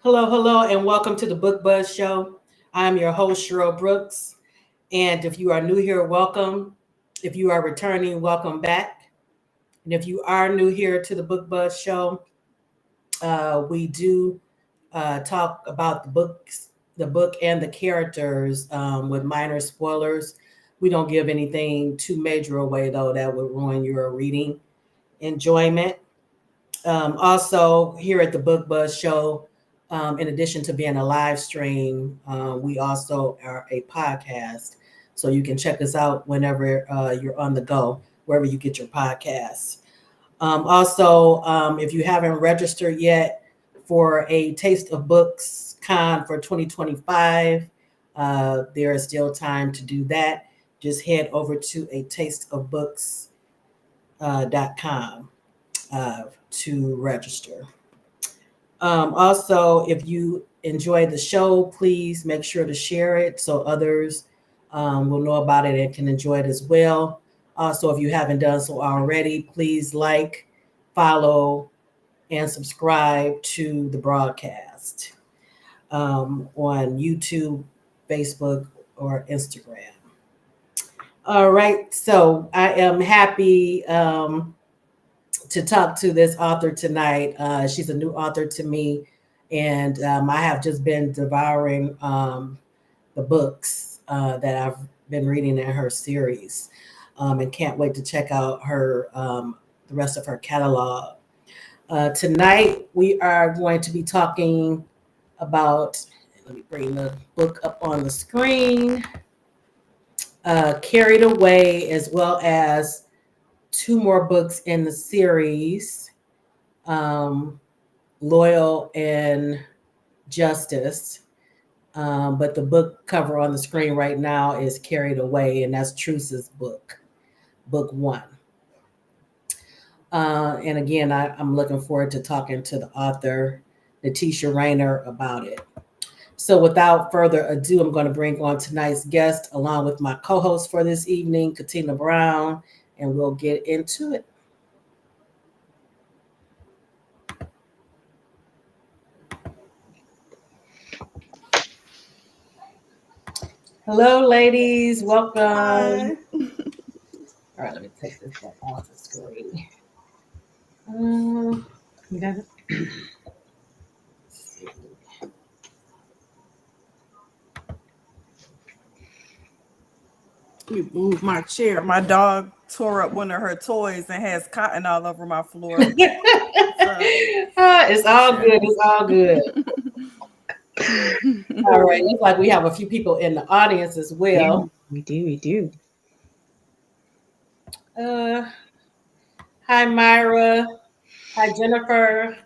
Hello, and welcome to the Book Buzz Show. I'm your host, Cheryl Brooks. And if you are new here, welcome. If you are returning, welcome back. And if you are new here to the Book Buzz Show, we do talk about the book and the characters with minor spoilers. We don't give anything too major away, though, that would ruin your reading enjoyment. Also, here at the Book Buzz Show, in addition to being a live stream, we also are a podcast. So you can check us out whenever you're on the go, wherever you get your podcasts. Also, if you haven't registered yet for a Taste of Books Con for 2025, there is still time to do that. Just head over to a tasteofbooks.com to register. Also, if you enjoy the show, please make sure to share it so others will know about it and can enjoy it as well. Also, if you haven't done so already, please like, follow, and subscribe to the broadcast on YouTube, Facebook, or Instagram. All right, so I am happy to talk to this author tonight. She's a new author to me, and I have just been devouring the books that I've been reading in her series, and can't wait to check out her the rest of her catalog. Tonight we are going to be talking about. Let me bring the book up on the screen. Carried Away, as well as two more books in the series, Loyal and Justice. But the book cover on the screen right now is Carried Away, and that's Truce's book one. And again, I'm looking forward to talking to the author, Natisha Raynor, about it. So without further ado, I'm going to bring on tonight's guest along with my co-host for this evening, Katina Brown, and we'll get into it. Hello, ladies. Welcome. Hi. All right, let me take this back off the screen. You got it? Let me move my chair. My dog tore up one of her toys and has cotton all over my floor. It's all good. It's all good. All right. Looks like we have a few people in the audience as well. Yeah, we do. Hi, Myra. Hi, Jennifer.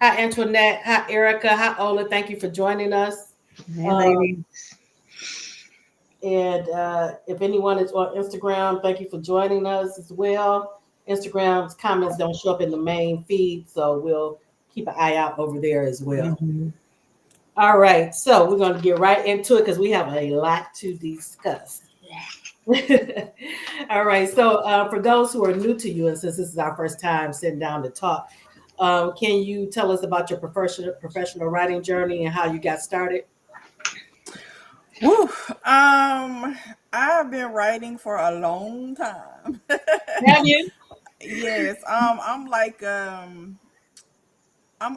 Hi, Antoinette. Hi, Erica. Hi, Ola. Thank you for joining us. Hey, ladies. And if anyone is on Instagram, thank you for joining us as well. Instagram's comments don't show up in the main feed, so we'll keep an eye out over there as well. Mm-hmm. All right, so we're going to get right into it because we have a lot to discuss. All right, so for those who are new to you, and since this is our first time sitting down to talk, can you tell us about your professional writing journey and how you got started? Woo. I've been writing for a long time. Have you? Yes. I'm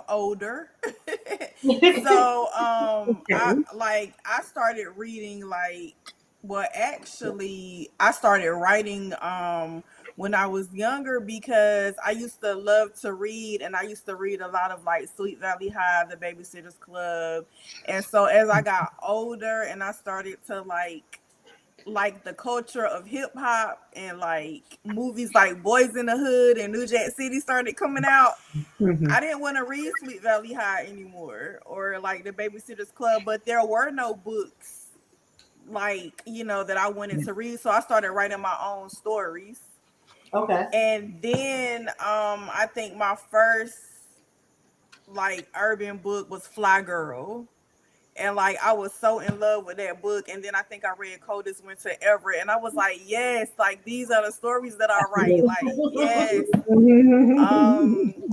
older. So Okay. I started reading I started writing when I was younger because I used to love to read, and I used to read a lot of like Sweet Valley High, The Babysitter's Club. And so as I got older and I started to like the culture of hip hop and like movies like Boys in the Hood and New Jack City started coming out, Mm-hmm. I didn't want to read Sweet Valley High anymore or like The Babysitter's Club, but there were no books that I wanted to read. So I started writing my own stories. Okay. And then I think my first like urban book was Fly Girl. And like I was so in love with that book. And then I think I read Coldest Winter Ever. And I was like, yes, like these are the stories that I write. Like, yes.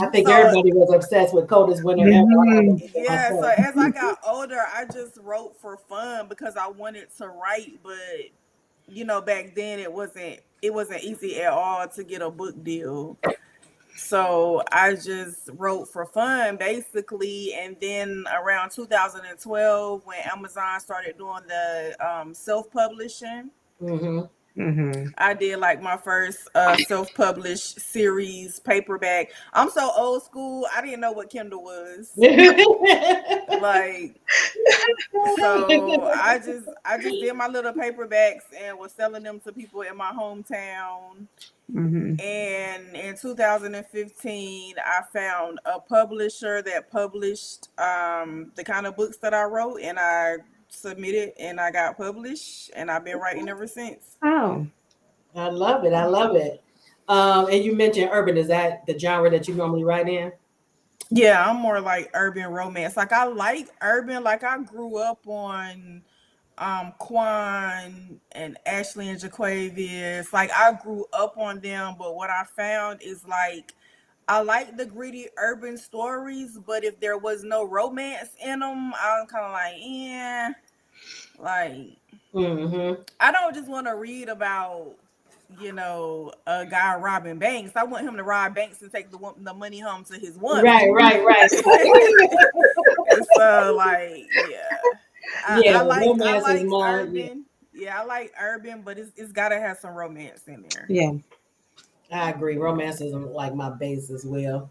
I think So everybody was obsessed with Coldest Winter Ever. yeah, so as I got older, I just wrote for fun because I wanted to write, but you know, back then it wasn't easy at all to get a book deal. So I just wrote for fun basically. And then around 2012, when Amazon started doing the self-publishing, I did like my first self-published series paperback. I'm so old school, I didn't know what Kindle was. Like, so I just did my little paperbacks and was selling them to people in my hometown. And in 2015, I found a publisher that published the kind of books that I wrote, and I submitted and I got published, and I've been writing ever since. Oh, I love it. I love it. And you mentioned urban. Is that the genre that you normally write in? Yeah, I'm more like urban romance. Like I like urban, like I grew up on Quan and Ashley and Jaquavius. Like I grew up on them, but what I found is like I like the gritty urban stories, but if there was no romance in them, I'm kind of like, yeah, like I don't just want to read about, you know, a guy robbing banks. I want him to rob banks and take the money home to his Right, woman. right. So like, yeah, Yeah, I romance is like more. Yeah, urban. Yeah, I like urban, but it's gotta have some romance in there. yeah. I agree. Romance is like my base as well.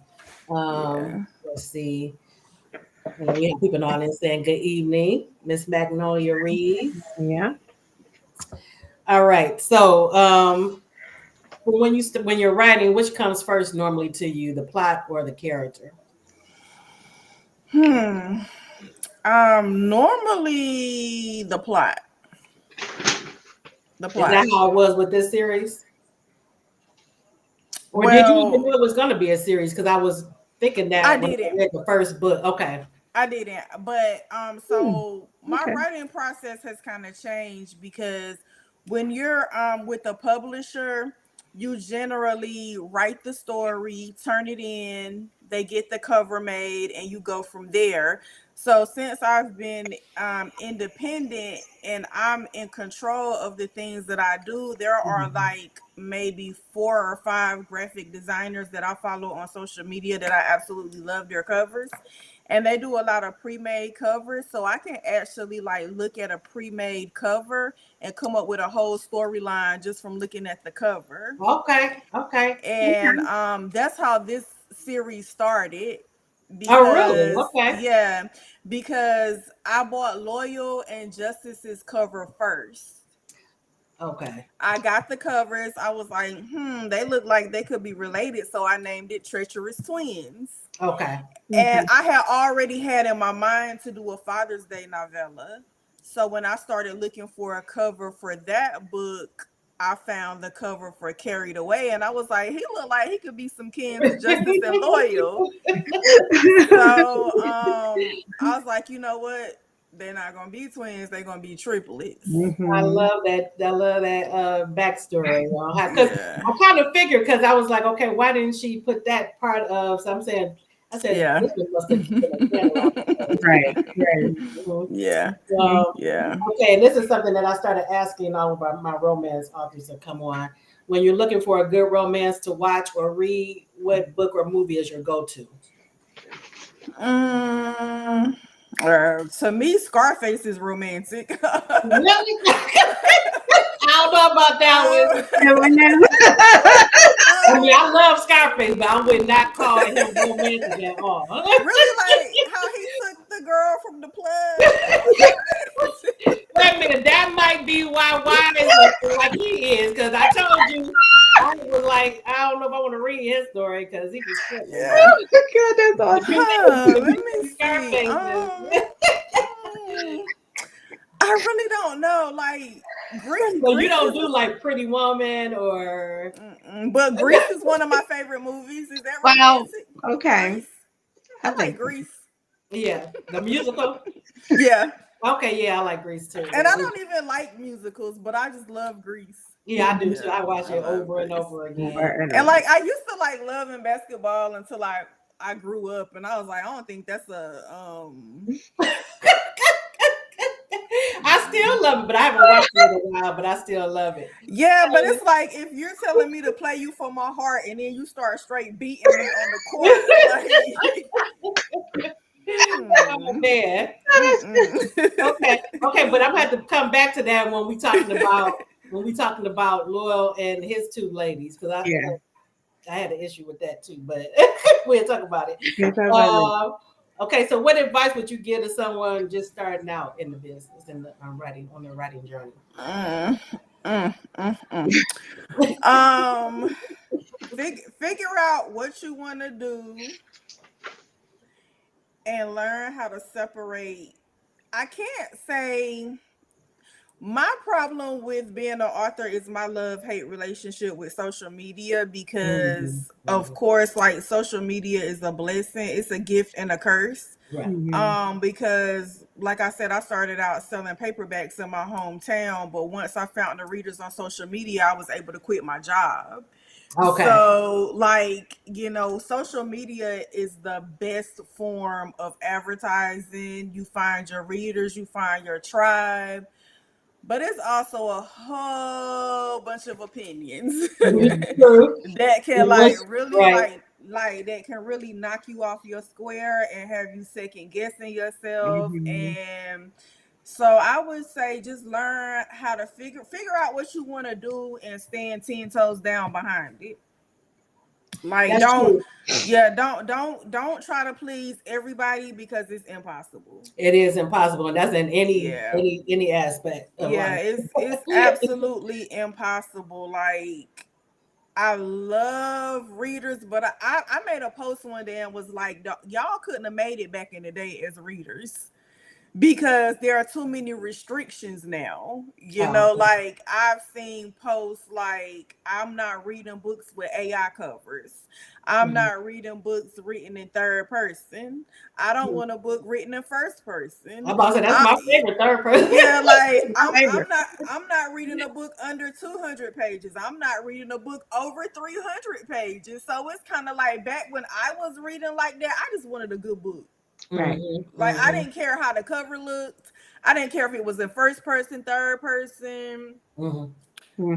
Yeah. Let's see. We have people in the audience saying good evening, Miss Magnolia Reeves. Yeah. All right. So, when you're writing, which comes first normally to you, the plot or the character? Normally the plot. The Is that plot. how it was with this series? Or did you even Well, know it was going to be a series? Because I was thinking I that when I didn't. read the first book. Okay. I didn't. But so my Okay. writing process has kind of changed because when you're with a publisher, you generally write the story, turn it in, they get the cover made, and you go from there. So since I've been independent and I'm in control of the things that I do, there are like maybe 4 or 5 graphic designers that I follow on social media that I absolutely love their covers, and they do a lot of pre-made covers, so I can actually like look at a pre-made cover and come up with a whole storyline just from looking at the cover. Okay. Okay. And that's how this series started, Oh, really? because Okay. yeah, because I bought Loyal and Justice's cover first. Okay. I got the covers. I was like, they look like they could be related, so I named it Treacherous Twins. Okay. And I had already had in my mind to do a Father's Day novella. So when I started looking for a cover for that book, I found the cover for Carried Away, and I was like, he looked like he could be some kin to Justice and Loyal. So I was like, you know what? They're not gonna be twins, they're gonna be triplets. I love that. I love that backstory. Because Yeah. I kind of figured, because I was like, okay, why didn't she put that part of? So I'm saying, I said Yeah. this one must have been a catalog. Right. Right. Yeah. So, Yeah. okay, and this is something that I started asking all of my romance authors to come on. When you're looking for a good romance to watch or read, what book or movie is your go-to? To me, Scarface is romantic. Really? I don't know about that one. I mean, I love Scarface, but I would not call him romantic at all. Really, like how he took the girl from the plug. Wait a minute, that might be why is like he is, because I told you I was like, I don't know if I want to read his story because he was tripping. Yeah. God, that's awesome. Let me see. I really don't know. Like Grease. So you don't do like Pretty Woman or? But Grease is one of my favorite movies. Is that Well, romantic? okay. Grease? I like Grease. Yeah, the musical. Yeah. Okay, yeah, I like Grease too. And I don't even like musicals, but I just love Grease. Yeah, I do too. Yeah, I watch I it love over and Grease. over again. And like I used to like loving basketball until I grew up and I was like, I don't think that's a I still love it, but I haven't watched it in a while. But I still love it. yeah, but it's like if you're telling me to play you for my heart and then you start straight beating me on the court, like Oh man. Okay, but I'm gonna have to come back to that when we talking about Loyal and his two ladies because I had an issue with that too, but we'll talk about it. Okay, so what advice would you give to someone just starting out in the business and writing on their writing journey? Figure out what you want to do and learn how to separate. I can't say my problem with being an author is my love-hate relationship with social media because of course like social media is a blessing, it's a gift and a curse. Right. Because like I said, I started out selling paperbacks in my hometown, but once I found the readers on social media, I was able to quit my job. Okay. So, like, social media is the best form of advertising. You find your readers, you find your tribe, but it's also a whole bunch of opinions that can like really right. like that can really knock you off your square and have you second guessing yourself. And so I would say just learn how to figure out what you want to do and stand 10 toes down behind it. Like That's true. don't try to please everybody because it's impossible. It is impossible, and that's in Yeah. any aspect of Yeah, life. it's absolutely impossible. Like I love readers, but I made a post one day and was like, y'all couldn't have made it back in the day as readers because there are too many restrictions now. Like I've seen posts like I'm not reading books with AI covers. I'm not reading books written in third person. I don't want a book written in first person. I'm about to say that's my favorite third person. Yeah, like I'm not reading a book under 200 pages. I'm not reading a book over 300 pages. So it's kind of like back when I was reading like that, I just wanted a good book. Right. Like I didn't care how the cover looked. I didn't care if it was in first person, third person.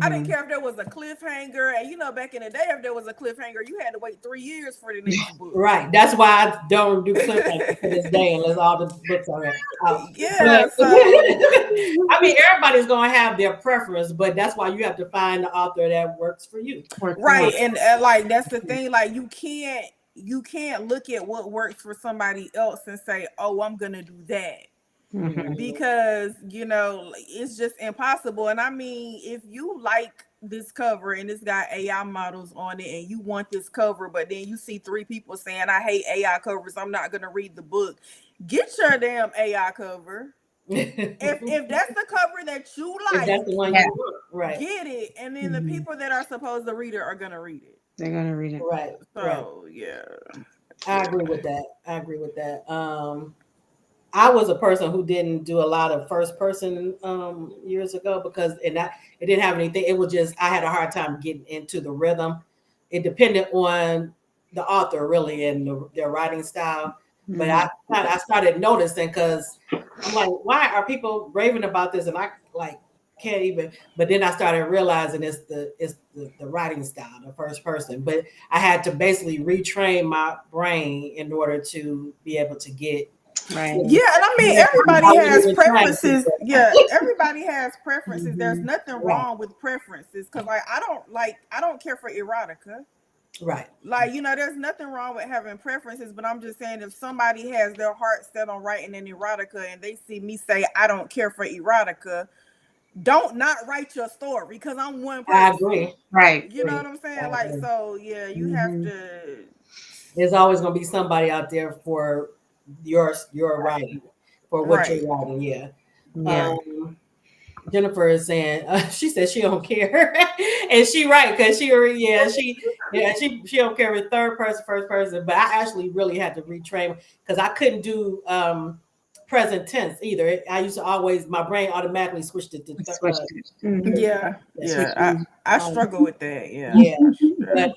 I didn't care if there was a cliffhanger. And back in the day, if there was a cliffhanger, you had to wait 3 years for the next book. Right. That's why I don't do cliffhangers to this day unless all the books are out. Yeah. But, I mean, everybody's gonna have their preference, but that's why you have to find the author that works for you. Right. And like that's the thing. Like you can't look at what works for somebody else and say, oh, I'm gonna do that. Because it's just impossible. And I mean, if you like this cover and it's got AI models on it and you want this cover, but then you see 3 people saying I hate AI covers, I'm not gonna read the book, get your damn AI cover. If that's the cover that you like, that's the one you want, right, get it. And then the people that are supposed to read it are gonna read it. They're gonna read it. Right. So yeah. I agree with that. I was a person who didn't do a lot of first person years ago because it didn't have anything. It was just I had a hard time getting into the rhythm. It depended on the author really and their writing style. But I started noticing because I'm like, why are people raving about this? And I like can't even. But then I started realizing it's the writing style, the first person. But I had to basically retrain my brain in order to be able to get. Right. Yeah, and I mean everybody has preferences. Yeah, everybody has preferences. There's nothing wrong with preferences because like I don't care for erotica. Right. Like, there's nothing wrong with having preferences, but I'm just saying if somebody has their heart set on writing an erotica and they see me say I don't care for erotica, don't not write your story because I'm one person. I agree. Right. You know what I'm saying? Like, so yeah, you have to. There's always going to be somebody out there for your writing, for what you're writing. Yeah. Jennifer is saying she said she don't care, and she right because she don't care with third person, first person. But I actually really had to retrain because I couldn't do present tense either. I used to always my brain automatically switched it to Switched it. Mhm. Yeah. I struggle with that. Yeah. yeah. But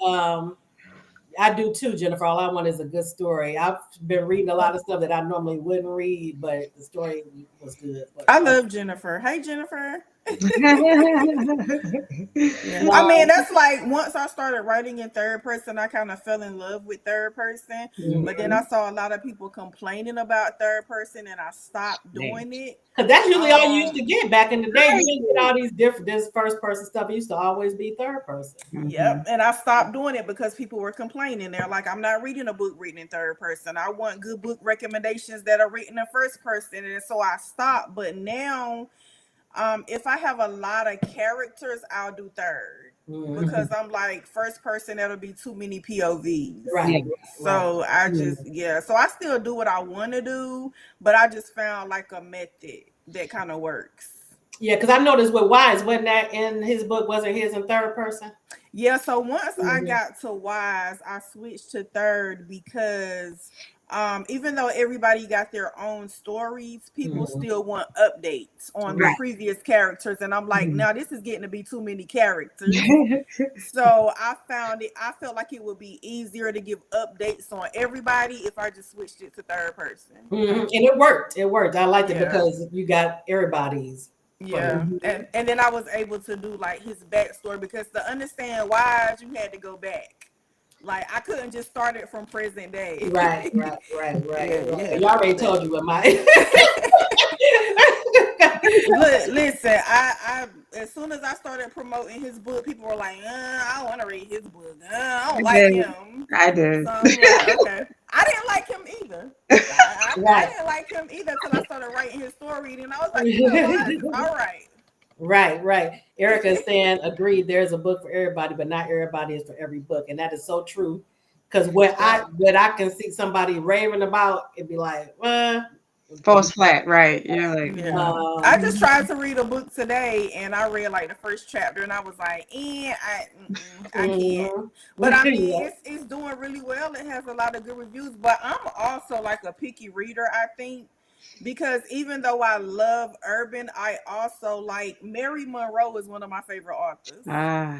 I do too, Jennifer. All I want is a good story. I've been reading a lot of stuff that I normally wouldn't read, but the story was good. But, I love Jennifer. Hey, Jennifer. Yeah. I no, mean, that's like once I started writing in third person, I kind of fell in love with third person. But then I saw a lot of people complaining about third person, and I stopped doing it. because that's usually all you used to get back in the day. You didn't get all these different this first person stuff. It used to always be third person. Yep, and I stopped doing it because people were complaining. They're like, "I'm not reading a book reading in third person. I want good book recommendations that are written in first person." And so I stopped. But now, if I have a lot of characters, I'll do third because I'm like first person. That'll be too many POVs. Right. So I just So I still do what I want to do, but I just found like a method that kind of works. Yeah, because I noticed with Wise, wasn't that in his book? Wasn't his in third person? Yeah, so once I got to Wise, I switched to third because even though everybody got their own stories, people still want updates on the previous characters. And I'm like, now this is getting to be too many characters. So I felt like it would be easier to give updates on everybody if I just switched it to third person. And it worked. It worked. I liked it because you got everybody's. Yeah, and then I was able to do like his backstory because to understand Wise, you had to go back. Like I couldn't just start it from present day. Right. Yeah. You already told you what my. Look, listen, I as soon as I started promoting his book, people were like, I don't want to read his book. I don't like him. I did. So I'm like, okay. I didn't like him either. I didn't like him either until I started writing his story, and I was like, you know what? All right. Right. Erica is saying, agreed, there's a book for everybody, but not everybody is for every book. And that is so true. Because what I can see somebody raving about, it'd be like, falls flat, right? You're like, I just tried to read a book today, and I read like the first chapter, and I was like, I can't. But I mean, it's doing really well. It has a lot of good reviews. But I'm also like a picky reader, I think, because even though I love urban, I also like Mary Monroe is one of my favorite authors. I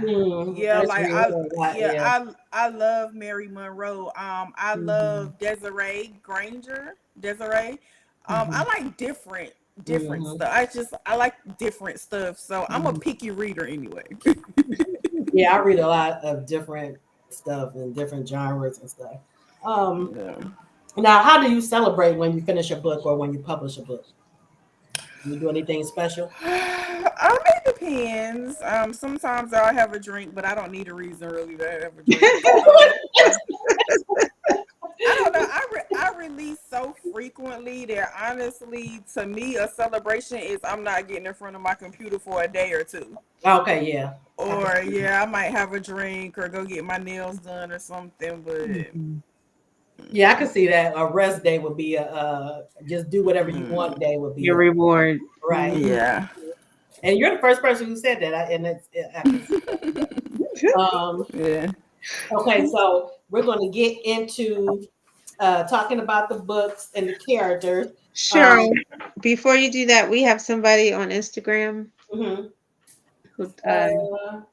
love Mary Monroe. I love Desiree Granger. I like different stuff. I like different stuff. So I'm a picky reader anyway. Yeah, I read a lot of different stuff and different genres and stuff. Now, how do you celebrate when you finish a book or when you publish a book? Do you do anything special? It depends. Sometimes I'll have a drink, but I don't need a reason really to have a drink. I don't know. I release so frequently that honestly, to me, a celebration is I'm not getting in front of my computer for a day or two. Okay, yeah. Or I might have a drink or go get my nails done or something. But yeah, I can see that. A rest day would be a just do whatever you want day would be your reward, right? Yeah. And you're the first person who said that, yeah. Okay, so we're going to get into talking about the books and the characters. Sure. Before you do that, we have somebody on Instagram. Who, so,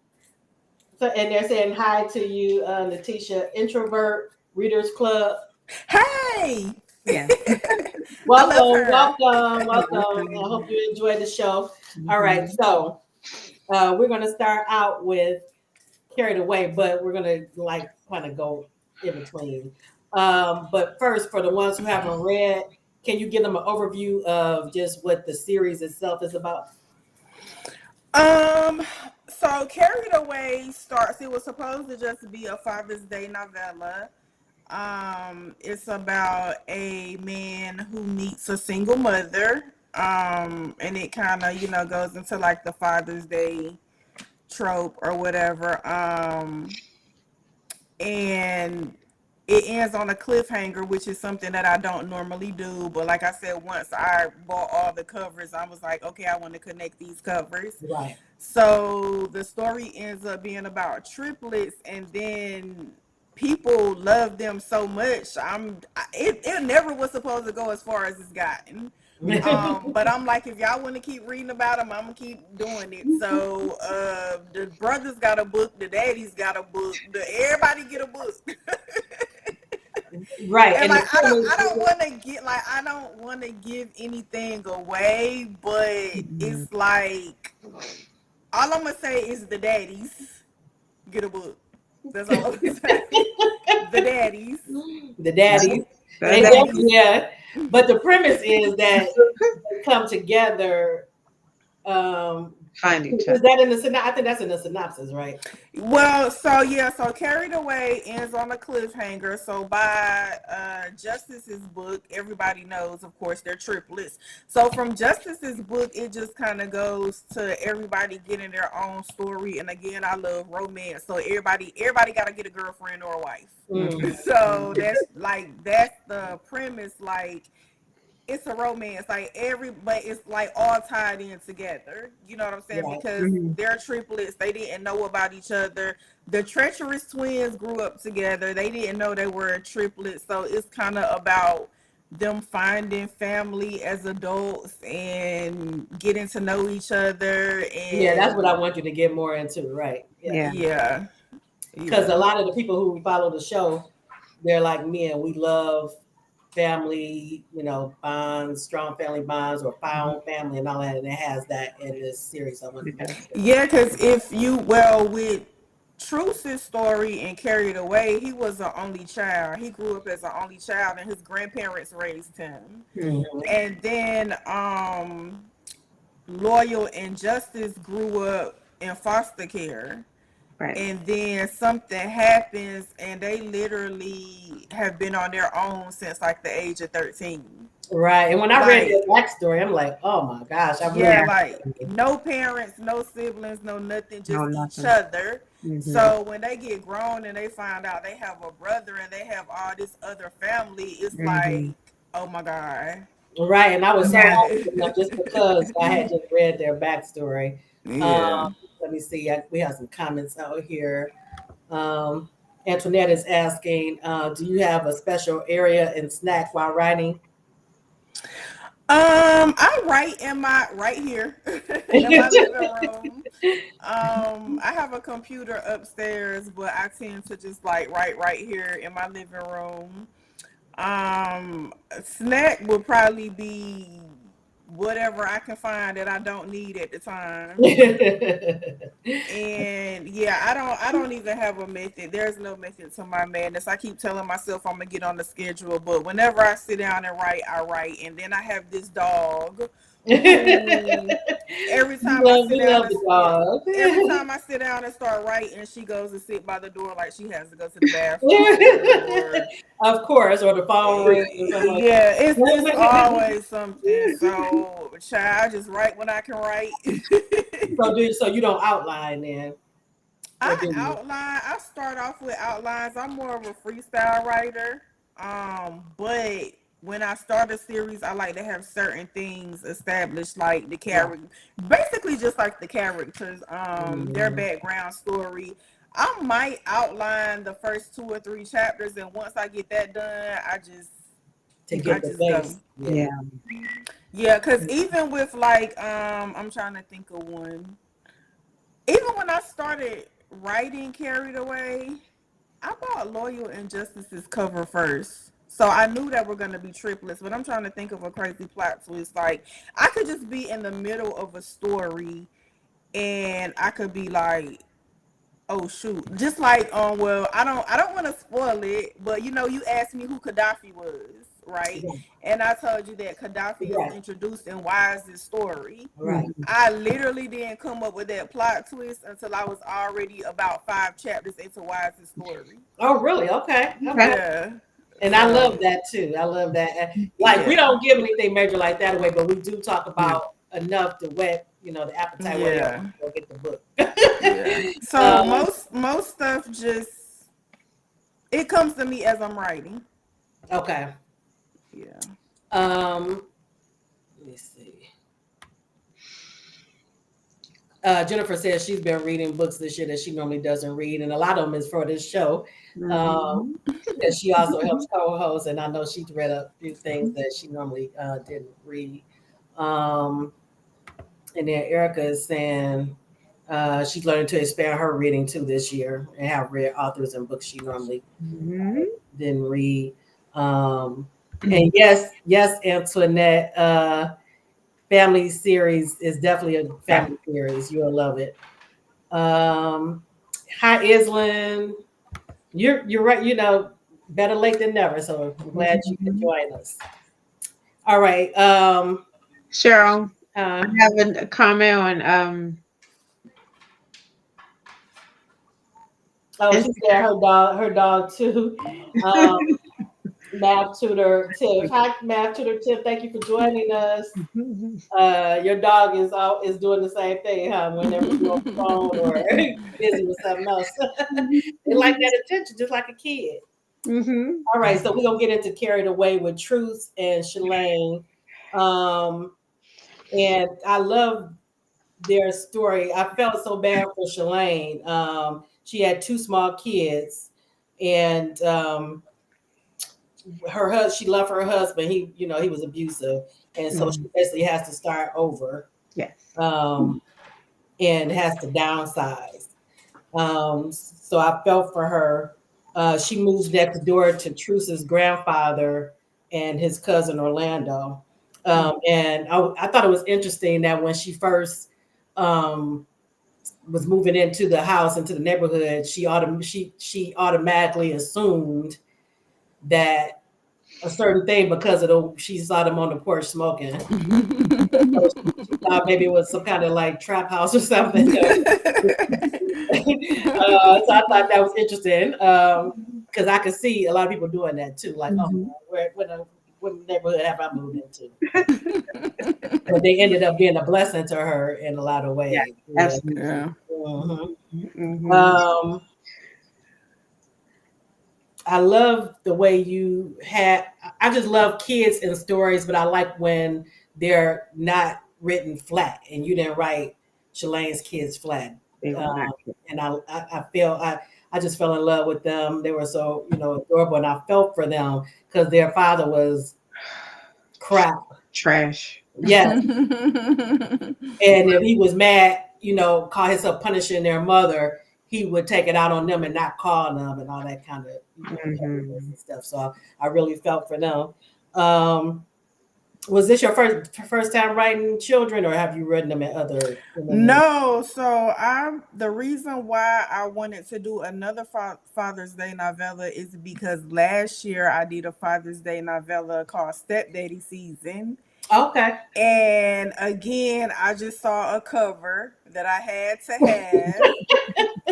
and they're saying hi to you, Natisha, Introvert Readers Club. Hey. Yeah. welcome. I hope you enjoy the show. All right, so we're going to start out with Carried Away, but we're going to like kind of go in between. But first, for the ones who haven't read, can you give them an overview of just what the series itself is about? So Carried Away it was supposed to just be a Father's Day novella. It's about a man who meets a single mother. And it kind of, goes into like the Father's Day trope or whatever. And it ends on a cliffhanger, which is something that I don't normally do. But like I said, once I bought all the covers, I was like, okay, I want to connect these covers. Right. So the story ends up being about triplets, and then people love them so much. It never was supposed to go as far as it's gotten. But I'm like, if y'all want to keep reading about them, I'm gonna keep doing it. So the brothers got a book, the daddies got a book, everybody get a book. Right. And like I don't want to give anything away, but it's like all I'm gonna say is the daddies get a book. That's all I'm gonna say. The daddies. The daddies. Yeah. But the premise is that they come together. Find each Is other. that in the synopsis? I think that's in the synopsis, right? Well, so Carried Away ends on a cliffhanger. So by Justice's book, everybody knows, of course, they're triplets. So from Justice's book, it just kind of goes to everybody getting their own story. And again, I love romance, so everybody got to get a girlfriend or a wife. Mm. So that's the premise. Like, it's a romance, but it's like all tied in together. You know what I'm saying? Right. Because they're triplets, they didn't know about each other. The Treacherous Twins grew up together. They didn't know they were triplets. So it's kind of about them finding family as adults and getting to know each other. And Yeah, that's what I want you to get more into, right? Yeah. Because a lot of the people who follow the show, they're like me, and we love family, bonds, strong family bonds, or found family, and all that. And it has that in this series. Yeah, because with Truce's story and Carried Away, he was an only child. He grew up as an only child, and his grandparents raised him. Mm-hmm. And then Loyal and Justice grew up in foster care. Right. And then something happens, and they literally have been on their own since like the age of 13. Right. And when I read their backstory, I'm like, oh my gosh. No parents, no siblings, no nothing, just each other. Mm-hmm. So when they get grown and they find out they have a brother and they have all this other family, it's like, oh my God. Right. And I was so happy just because I had just read their backstory. Yeah. Let me see. We have some comments out here. Antoinette is asking, do you have a special area and snack while writing? I write right here in my living room. I have a computer upstairs, but I tend to just like write right here in my living room. Snack would probably be whatever I can find that I don't need at the time. And yeah, I don't even have a method. There's no method to my madness. I keep telling myself I'm gonna get on the schedule, but whenever I sit down and write, I write. And then I have this dog. Every time I sit down and start writing, she goes to sit by the door like she has to go to the bathroom. Of course, or the phone rings. Yeah, it's always something. So, child, I just write when I can write. So you don't outline then? I start off with outlines. I'm more of a freestyle writer. But when I start a series, I like to have certain things established, like the character, basically just like the characters, their background story. I might outline the first 2 or 3 chapters, and once I get that done, I just go. Yeah, because even with like, I'm trying to think of one. Even when I started writing Carried Away, I bought Loyal and Justice's cover first. So I knew that we're going to be triplets, but I'm trying to think of a crazy plot twist. Like, I could just be in the middle of a story and I could be like, oh shoot. Just like, well, I don't want to spoil it, but you asked me who Gaddafi was, right? Yeah. And I told you that Gaddafi is introduced in Wise's story. Right. I literally didn't come up with that plot twist until I was already about 5 chapters into Wise's story. Oh, really? Okay. Yeah. And I love that too. I love that. Like, we don't give anything major like that away, but we do talk about enough to whet, the appetite. Yeah. Go get the book. So most stuff just It comes to me as I'm writing. Okay. Yeah. Let me see. Jennifer says she's been reading books this year that she normally doesn't read, and a lot of them is for this show. That she also helps co-host, and I know she's read a few things that she normally didn't read. And then Erica is saying she's learning to expand her reading too this year and have read authors and books she normally didn't read. And yes, Antoinette, family series is definitely a family series. You'll love it. Hi, Islin. You're right. You know, better late than never. So I'm glad you could join us. All right. Cheryl, I have a comment on Oh, she said her dog too. Math tutor Tiff. Hi, math tutor Tiff. Thank you for joining us. Your dog is doing the same thing, huh? Whenever you're on the phone or busy with something else, they like that attention, just like a kid. All right, so we're gonna get into Carried Away with Truth and Shalane. And I love their story. I felt so bad for Shalane. She had two small kids, and she loved her husband. He was abusive, and so she basically has to start over. Yes. And has to downsize. So I felt for her. She moves next door to Truce's grandfather and his cousin Orlando. And I thought it was interesting that when she first was moving into the house, into the neighborhood, she automatically assumed that a certain thing because she saw them on the porch smoking. So she thought maybe it was some kind of like trap house or something. So I thought that was interesting because I could see a lot of people doing that too. Like, what neighborhood have I moved into? But they ended up being a blessing to her in a lot of ways. Yeah, absolutely. Yeah. I love the way you had. I just love kids and stories, but I like when they're not written flat, and you didn't write Shalane's kids flat. And I just fell in love with them. They were so adorable, and I felt for them because their father was crap, trash. Yeah, and if he was mad, call himself punishing their mother, he would take it out on them and not call them and all that kind of and stuff. So I really felt for them. Was this your first time writing children, or have you written them at other? No, so the reason why I wanted to do another Father's Day novella is because last year I did a Father's Day novella called Stepdaddy Season. Okay. And again, I just saw a cover that I had to have.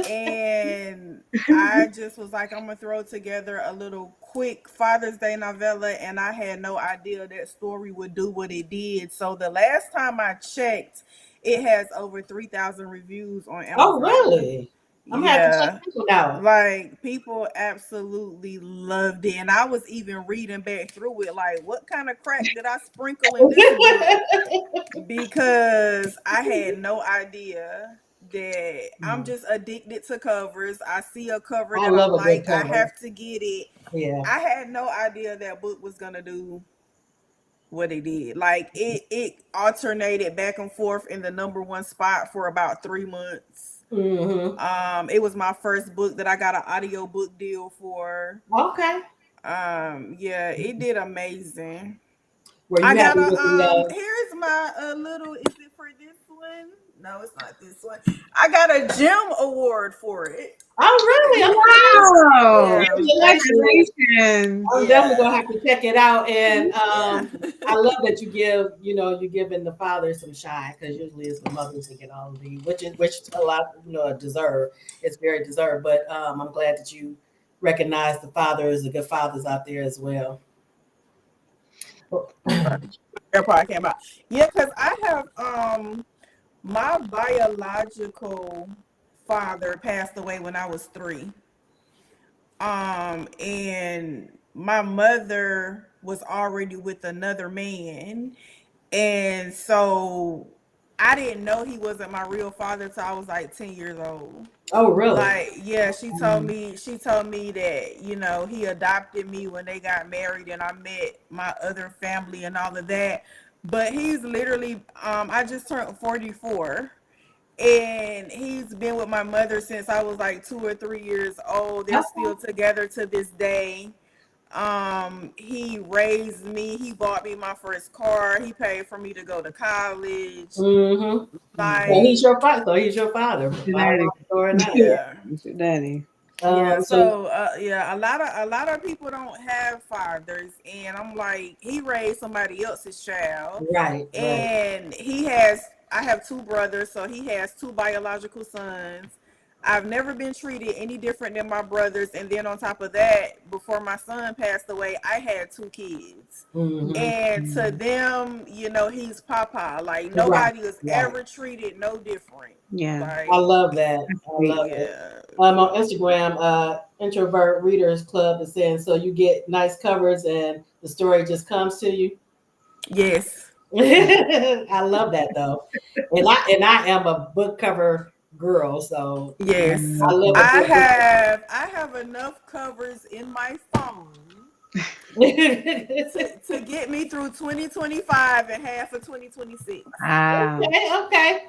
And I just was like, I'm going to throw together a little quick Father's Day novella. And I had no idea that story would do what it did. So the last time I checked, it has over 3,000 reviews on Amazon. Oh, really? I'm happy to check this one out. Like, people absolutely loved it. And I was even reading back through it, like, what kind of crack did I sprinkle in this book? Because I had no idea that I'm just addicted to covers. I see a cover that I like, I have to get it. Yeah. I had no idea that book was gonna do what it did. Like, it alternated back and forth in the #1 spot for about 3 months. It was my first book that I got an audio book deal for. Okay. Yeah, it did amazing. Were you I got happy here's my little, is it for this one? No, it's not this one. I got a GEM award for it. Oh, really? Wow. Congratulations. I'm definitely gonna have to check it out. And I love that you're giving the father some shine, because usually it's the mothers that get all of these, which a lot deserve. It's very deserved. But I'm glad that you recognize the fathers, the good fathers out there as well. That part came out. Yeah, because I have my biological father passed away when I was 3. And my mother was already with another man, and so I didn't know he wasn't my real father till I was like 10 years old. Oh, really? Like, yeah, she told me that, he adopted me when they got married and I met my other family and all of that. But he's literally, I just turned 44, and he's been with my mother since I was like 2 or 3 years old. They're still together to this day. He raised me. He bought me my first car. He paid for me to go to college. Mm-hmm. So he's Like, your father. So he's your father. Your daddy. yeah. It's your daddy. Yeah, So so yeah, a lot of people don't have fathers, and I'm like, he raised somebody else's child, right. and I have two brothers, so he has two biological sons. I've never been treated any different than my brothers, and then on top of that, before my son passed away, I had two kids, Mm-hmm. and to them, he's Papa. Like, Right. nobody was Right. ever treated no different. Yeah. Like, I love that. I love it. yeah, On Instagram, Introvert Readers Club is saying, so you get nice covers and the story just comes to you. yes. I love that though, and I am a book cover girl, so Yes, I love a I good book. have enough covers in my phone to get me through 2025 and half of 2026. Wow. Okay.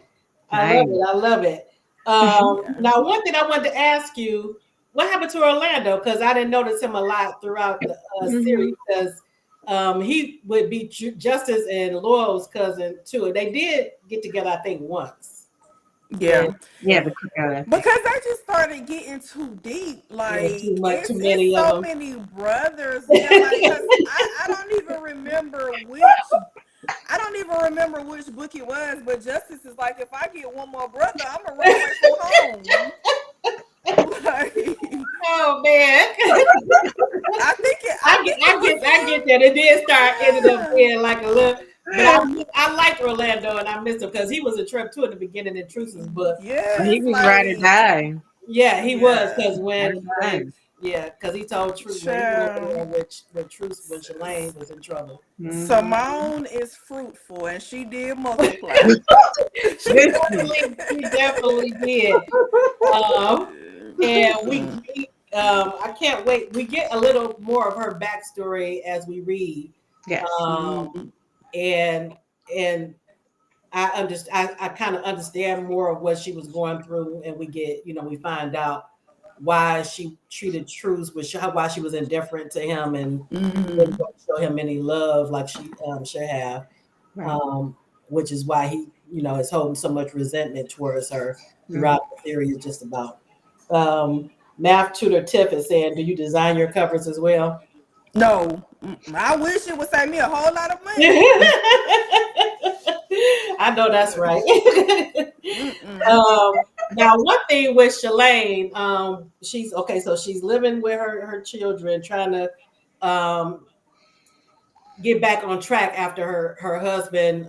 I love Nice. it. I love it. Yeah. Now, one thing I wanted to ask you, what happened to Orlando? Because I didn't notice him a lot throughout the series. Because he would be Justice and Laurel's cousin too. And they did get together, I think, once. Yeah. And, Yeah, the cookout, I think. Because I just started getting too deep. Like, too much, too it's many of so them. many brothers. Yeah, like, cause I don't even remember which book it was, but Justice is like, if I get one more brother, I'm gonna run away from home. Like, Oh man. I think I get that. It did start ended up being like a little, but I liked Orlando and I missed him because he was a trip too in the beginning in Truce's book. He yes, was right or like, die. Yeah, he was because Right or die. because he told Truce when he was over there with Truce when Shalane was in trouble. Simone is fruitful and she did multiply. She definitely did. And I can't wait. We get a little more of her backstory as we read. Yes. And I kind of understand more of what she was going through, and we find out why she treated Truce why she was indifferent to him and didn't show him any love like she should have. Right. Which is why he, is holding so much resentment towards her throughout the series. Just about. Math tutor Tiff is saying, "Do you design your covers as well?" No, I wish it would save me a whole lot of money. I know that's right. Now, one thing with Shalane, she's okay. So she's living with her children, trying to get back on track after her husband,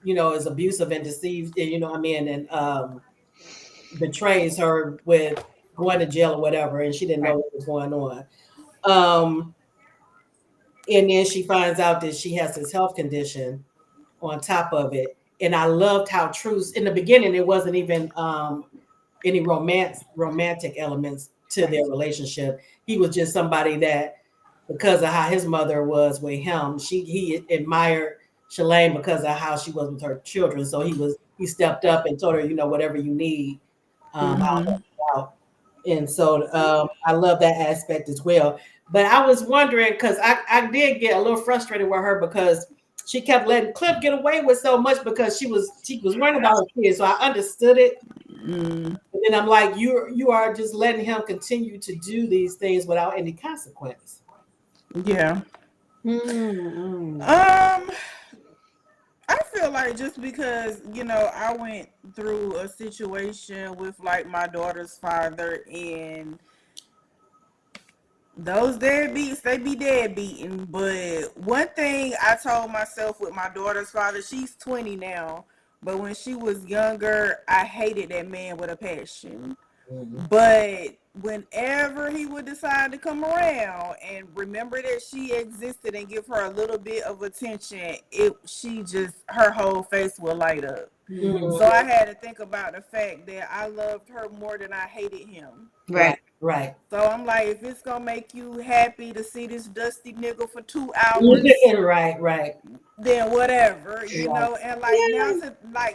is abusive and deceived, and betrays her with going to jail or whatever, and she didn't know what was going on. And then she finds out that she has this health condition on top of it. And I loved how Truce in the beginning it wasn't even any romantic elements to their relationship. He was just somebody that, because of how his mother was with him, he admired Shalane because of how she was with her children. So he stepped up and told her, whatever you need, I'll help you out. And so I love that aspect as well. But I was wondering, because I did get a little frustrated with her because she kept letting Cliff get away with so much because she was worrying about her kids. So I understood it. And then I'm like, you are just letting him continue to do these things without any consequence. Yeah. I feel like just because, I went through a situation with like my daughter's father, and those deadbeats, they be deadbeating. But one thing I told myself with my daughter's father, she's 20 now, but when she was younger, I hated that man with a passion. But whenever he would decide to come around and remember that she existed and give her a little bit of attention, her whole face will light up. Mhm. So I had to think about the fact that I loved her more than I hated him. Right. Right. So I'm like, if it's gonna make you happy to see this dusty nigga for 2 hours, Right. then whatever, you Right. know. And like Yeah.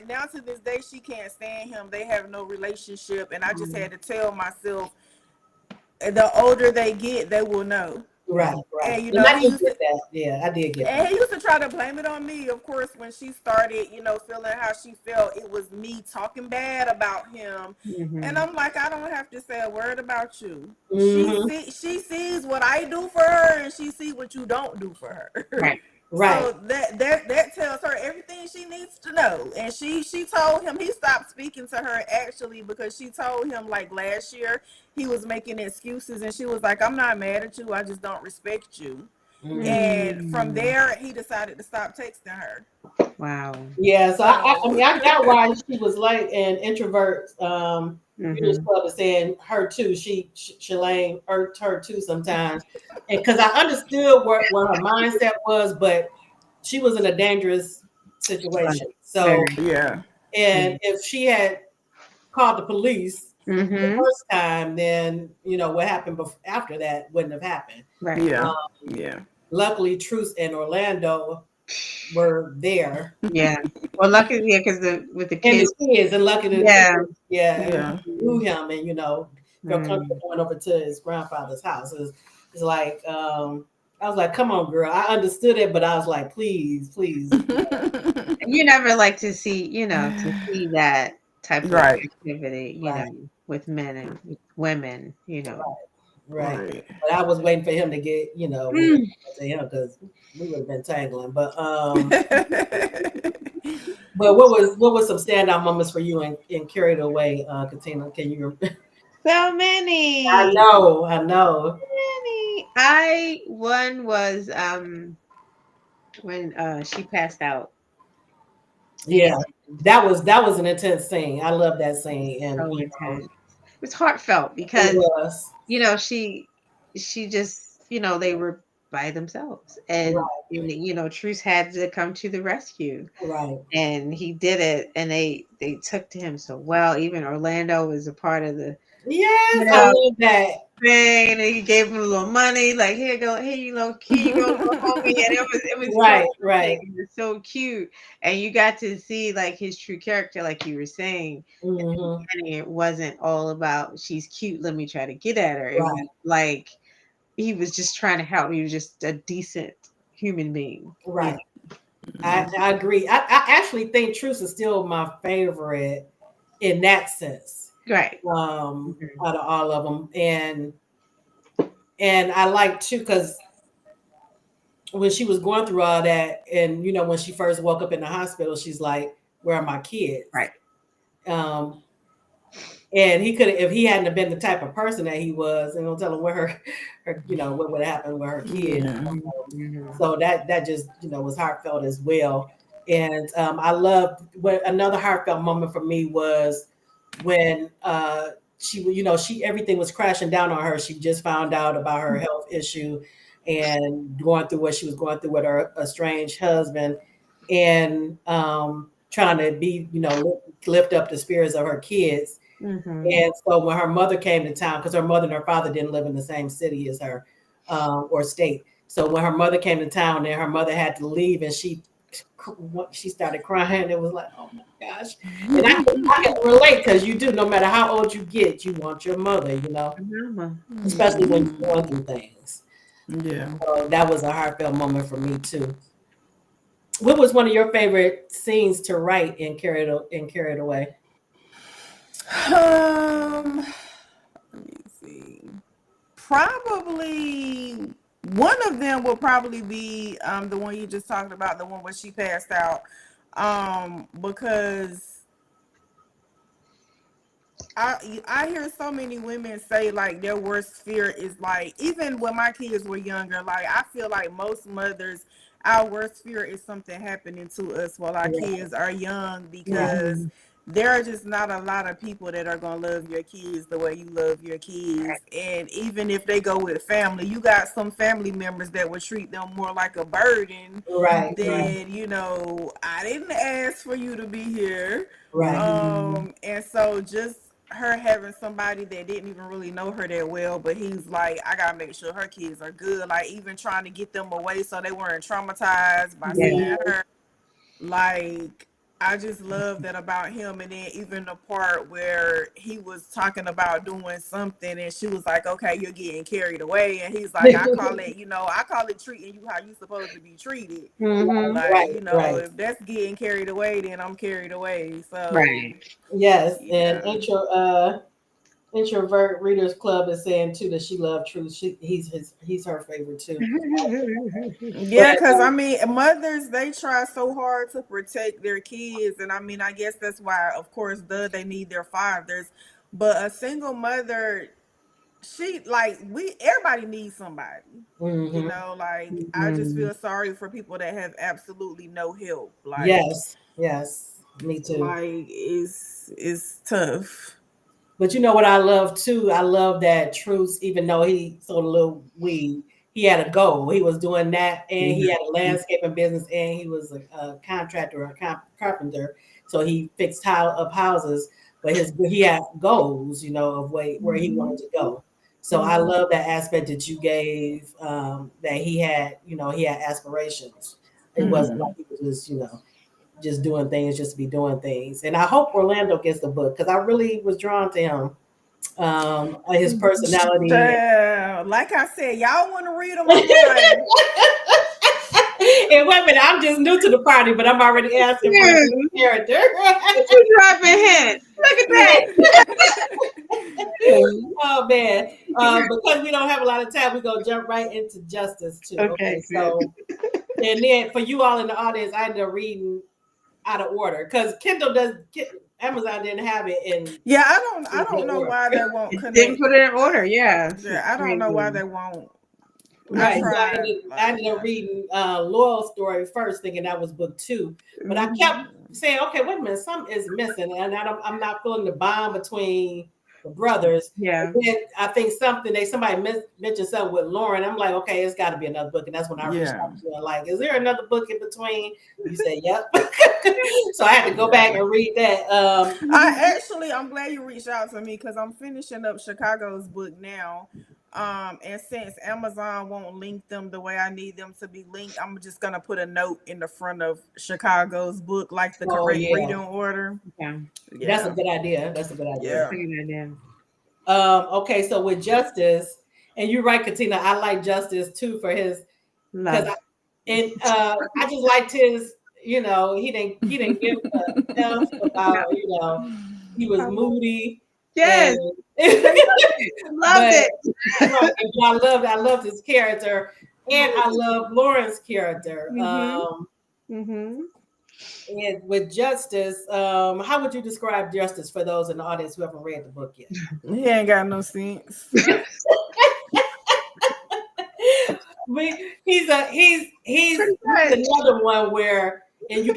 now to this day, she can't stand him. They have no relationship, and I just had to tell myself, the older they get, they will know. Right. And you And know, I did get that. Yeah, I did get and that. he used to try to blame it on me, of course, when she started, you know, feeling how she felt. It was me talking bad about him. And I'm like, I don't have to say a word about you. Mhm. She sees what I do for her, and she sees what you don't do for her. Right. Right. So that tells her everything she needs to know. And she told him, he stopped speaking to her actually because she told him like last year he was making excuses, and she was like, I'm not mad at you, I just don't respect you. Mhm. And from there he decided to stop texting her. Wow. Yeah, so I So mean, I got why she was late and introverts. You just started saying her too. Shalane irked her too sometimes, and because I understood what her mindset was, but she was in a dangerous situation. So, Very. yeah. and if she had called the police the Mm-hmm. first time, then you know what happened after that wouldn't have happened. Right. Yeah. Um, Yeah. Luckily, Truce and Orlando were there. Yeah. Well, luckily, yeah, because with the And the kids. kids, and lucky the Yeah. kids, yeah, Yeah. knew him, and you know, felt comfortable going over to his grandfather's house. It's like, I was like, "Come on, girl." I understood it, but I was like, "Please." You never like to see, to see that type of Right. activity, Right, with men and with women, right. Right. But I was waiting for him to get, you know, we Mm. to him because we would have been tangling. But what was some standout moments for you in Carried Away, Katina? Can you? So I many, know, I know. many. One was when she passed out. And Yeah, that was an intense scene. I love that scene, and so intense. It was heartfelt it because was she just, they were by themselves, and Truce had to come to the rescue, right. and he did it, and they took to him so well. Even Orlando was a part of the Yes, you I know love that. thing, and he gave him a little money, like, here you go, little homie. And it was so Right, sweet, right. it was so cute, and you got to see like his true character, like you were saying. Hmm. And it wasn't all about she's cute, let me try to get at her. It was Right, like he was just trying to help. He was just a decent human being. right. I agree. I actually think Truce is still my favorite in that sense. Right. Mhm. Out of all of them, and I like too because when she was going through all that, and you know when she first woke up in the hospital, she's like, "Where are my kids?" Right. Um, and he could, if he hadn't have been the type of person that he was, and don't tell him where her, what would happen with her kids. Yeah. Mhm. So that just was heartfelt as well. And I loved what another heartfelt moment for me was when she everything was crashing down on her. She just found out about her health issue and going through what she was going through with her estranged husband, and trying to be lift up the spirits of her kids. Mhm. And so when her mother came to town, because her mother and her father didn't live in the same city as her, or state. So when her mother came to town, and her mother had to leave, and she started crying. It was like, oh my gosh. And I can relate, because you do. No matter how old you get, you want your mother. Mama. Especially when you're going through things. Yeah. So that was a heartfelt moment for me too. What was one of your favorite scenes to write in Carried Away? Let me see. Probably one of them will probably be the one you just talked about, the one where she passed out. Because I hear so many women say like their worst fear is like, even when my kids were younger, like I feel like most mothers, our worst fear is something happening to us while our Right, kids are young, right, because Mhm. there are just not a lot of people that are going to love your kids the way you love your kids. And even if they go with family, you got some family members that would treat them more like a burden Right. than, you know, I didn't ask for you to be here. Right. And so just her having somebody that didn't even really know her that well, but he's like, I gotta make sure her kids are good. Like even trying to get them away so they weren't traumatized by seeing her. Like, I just love that about him. And then even the part where he was talking about doing something and she was like, okay, you're getting carried away. And he's like, I call it treating you how you supposed to be treated. Like, you know, if that's getting carried away, then I'm carried away. So yes. And Introvert Readers Club is saying too that she loved Truth. He's her favorite too. Yeah, because I mean, mothers, they try so hard to protect their kids, and I mean, I guess that's why, of course, they need their fathers. But a single mother, everybody needs somebody. You know, like I just feel sorry for people that have absolutely no help. Like, yes, me too. Like, it's tough. But you know what I love too? I love that Truce, even though he sold a little weed, he had a goal. He was doing that, and he had a landscaping business, and he was a contractor, a carpenter. So he fixed up houses, but he had goals, you know, of where he wanted to go. So I love that aspect that you gave, that he had, you know, he had aspirations. It wasn't like he was just, you know, just doing things just to be doing things. And I hope Orlando gets the book because I really was drawn to him. His personality. Like I said, y'all want to read them online. And wait a minute, I'm just new to the party, but I'm already asking for a new character. You dropping hints. Look at that. Oh man. Because we don't have a lot of time, we're gonna jump right into Justice too. Okay. So and then for you all in the audience, I ended up reading out of order because Amazon didn't have it in. Yeah, I don't know why they won't connect. Didn't put it in order. Yeah, I don't know why they won't. Right. I ended up reading Laurel's story first, thinking that was book 2, but I kept saying, "Okay, wait a minute, something is missing," and I'm not feeling the bond between the brothers. Yeah. And I think somebody mentioned something with Lauren. I'm like, okay, it's got to be another book, and that's when I reached out to her. Like, is there another book in between? You said, yep. So I had to go back and read that. I'm glad you reached out to me because I'm finishing up Chicago's book now. And since Amazon won't link them the way I need them to be linked, I'm just gonna put a note in the front of Chicago's book, like the correct reading order. Yeah. That's a good idea. Yeah. Okay, so with Justice, and you're right, Katina, I like Justice too for his because I just liked his, you know, he didn't give a F about, you know, he was moody. Yes. Loved it. I loved his character, and I love Lauren's character. And with Justice, how would you describe Justice for those in the audience who haven't read the book yet? He ain't got no sense. He's another one where, and you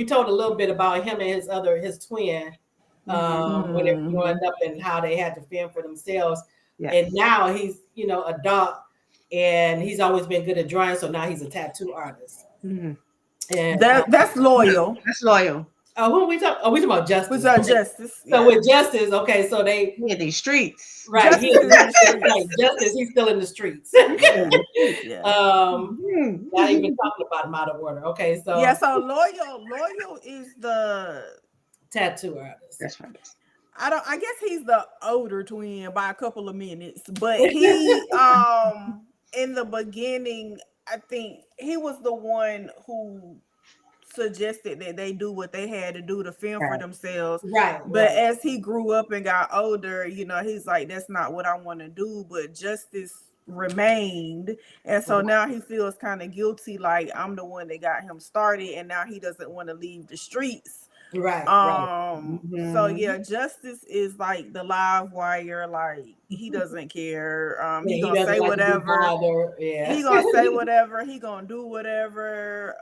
told a little bit about him and his twin. When they were growing up and how they had to fend for themselves. Yes. And now he's, you know, a doc, and he's always been good at drawing. So now he's a tattoo artist. And that's loyal. That's loyal. Who are we talking? Oh, we talking about Justice. We talking Justice. So with Justice, okay, so they in these streets. Right. Justice, he's still in the streets. Not even talking about him out of order. Okay, so so loyal is the tattoo artist. That's right. I guess he's the older twin by a couple of minutes, but he in the beginning, I think he was the one who suggested that they do what they had to do to fend for themselves. Right. But as he grew up and got older, you know, he's like, that's not what I want to do. But Justice remained. And so now he feels kind of guilty, like I'm the one that got him started, and now he doesn't want to leave the streets. Right. So yeah, Justice is like the live wire, like he doesn't care. Yeah, He he gonna doesn't say like to be whatever. bothered. Yeah. He gonna say whatever, he gonna do whatever.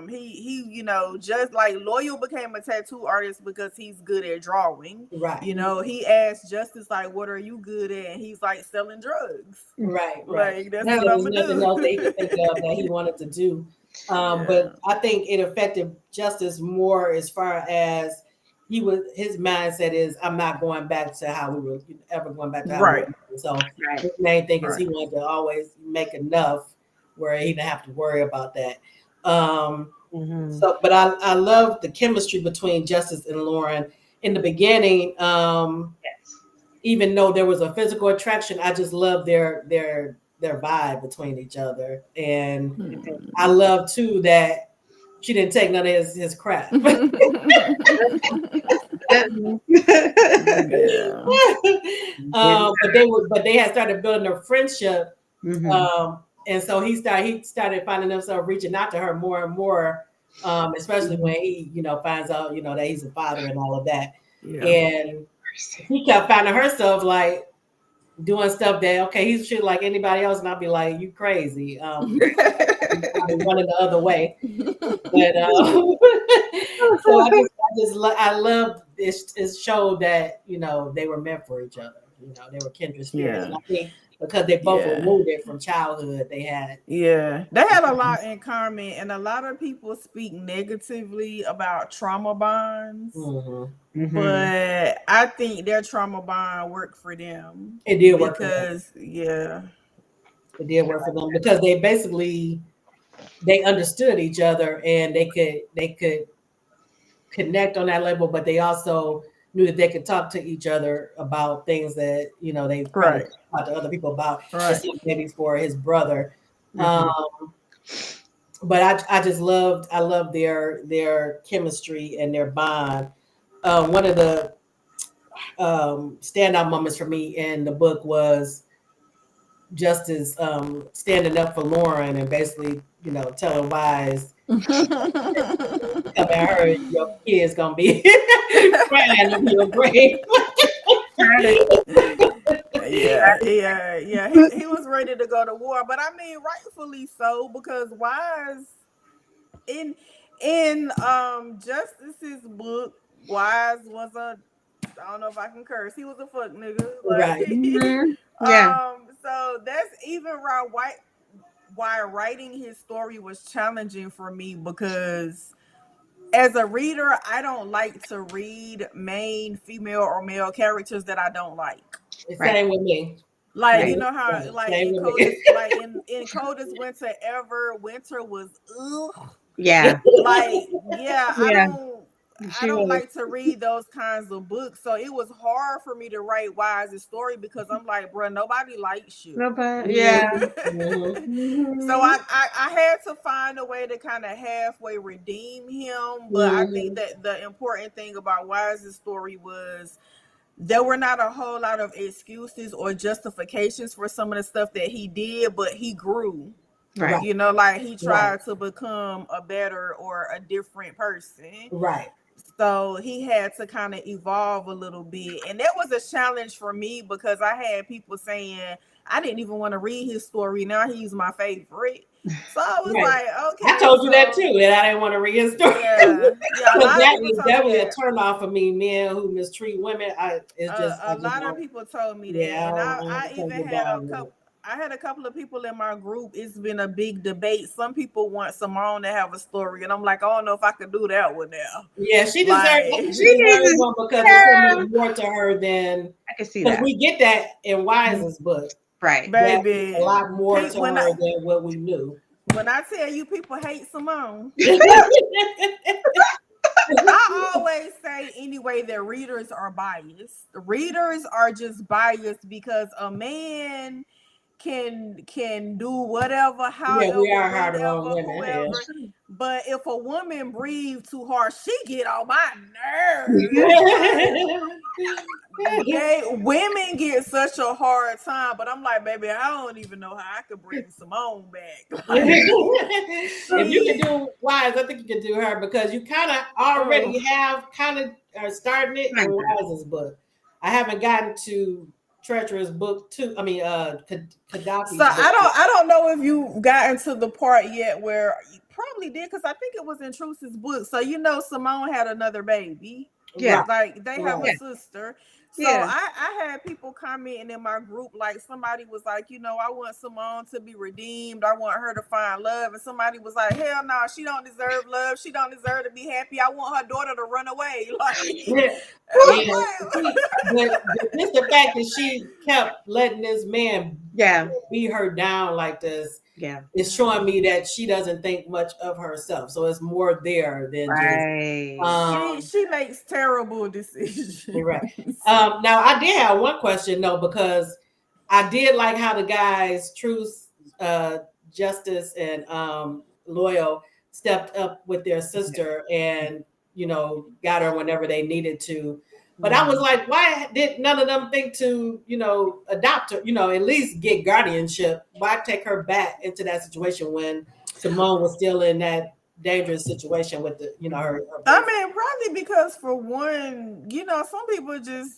He you know, just like Loyal became a tattoo artist because he's good at drawing. Right. You know, he asked Justice like, what are you good at? And he's like, selling drugs. Right. Like that's Yeah, what there I'm was gonna nothing else that he do. could think of that he wanted to do. Yeah. But I think it affected Justice more as far as his mindset is, I'm not going back to how we were ever going back to how Right. we were. So Right. his main thing is he Right. wanted to always make enough where he didn't have to worry about that. So, but I love the chemistry between Justice and Lauren in the beginning. Yes. Even though there was a physical attraction, I just love their vibe between each other, and I love too that she didn't take none of his crap. Yeah. But they had started building their friendship, and so he started finding himself reaching out to her more and more, especially when he finds out that he's a father and all of that, Yeah. and he kept finding herself like doing stuff that he should like anybody else, and I'd be like, you crazy. I'd be running the other way. But so I love this. It showed that they were meant for each other. They were kindred spirits. And I think because they both were wounded from childhood, they had a lot in common, and a lot of people speak negatively about trauma bonds. But I think their trauma bond worked for them. It did work because for them. It did work for them because they understood each other and they could connect on that level, but they also knew that they could talk to each other about things that they probably talked to other people about, except maybe for his brother. But I love their chemistry and their bond. One of the standout moments for me in the book was Justice standing up for Lauren and basically telling Wise, I heard your kid's gonna be crying in your grave. Yeah. He was ready to go to war, but I mean, rightfully so, because Wise in Justice's book, Wise was I don't know if I can curse. He was a fuck nigga. Like, Yeah. So that's even why writing his story was challenging for me, because as a reader, I don't like to read main female or male characters that I don't like. Same with me. Like, you know how like in Coldest Winter Ever, Winter was Yeah. like I don't like to read those kinds of books. So it was hard for me to write Wise's story because I'm like, bro, nobody likes you. Nobody. Yeah. So I had to find a way to kind of halfway redeem him. But I think that the important thing about Wise's story was there were not a whole lot of excuses or justifications for some of the stuff that he did, but he grew. Right. Like he tried to become a better or a different person. Right. So he had to kind of evolve a little bit. And that was a challenge for me because I had people saying I didn't even want to read his story. Now he's my favorite. So I was like, okay. I told you that too, that I didn't want to read his story. Yeah. That was definitely a turn off for me. Men who mistreat women. A lot of people told me that. And I even had a couple of people in my group. It's been a big debate. Some people want Simone to have a story, and I'm like, I don't know if I could do that one now. Yeah, she deserves one because there's so much more to her than I can see that. We get that in Wise's book, right, baby. A lot more to her than what we knew. When I tell you people hate Simone, I always say anyway that readers are biased. Readers are just biased because a man can do whatever, however, we are hard on women, whoever. But if a woman breathes too hard, she get on my nerves. Women get such a hard time, but I'm like, baby, I don't even know how I could bring Simone back. Like, If you can do Wise, I think you can do her because you kind of already have kind of are starting it in Wise's book. I haven't gotten to Treacherous book 2. I mean, Gaddafi's so book. I don't know if you gotten to the part yet where you probably did, because I think it was in Truce's book. So Simone had another baby. Yeah. Like they have Yeah. a sister. So Yeah. I had people commenting in my group, like somebody was like, I want Simone to be redeemed. I want her to find love. And somebody was like, hell no, she don't deserve love. She don't deserve to be happy. I want her daughter to run away. Like, but just the fact that she kept letting this man beat her down like this, it's showing me that she doesn't think much of herself. So it's more there than just she makes terrible decisions. Right. Now I did have one question though, because I did like how the guys, Truth, Justice, and Loyal stepped up with their sister and got her whenever they needed to. But I was like, why did none of them think to, adopt her, at least get guardianship? Why take her back into that situation when Simone was still in that dangerous situation with the, her I mean, probably because for one, some people just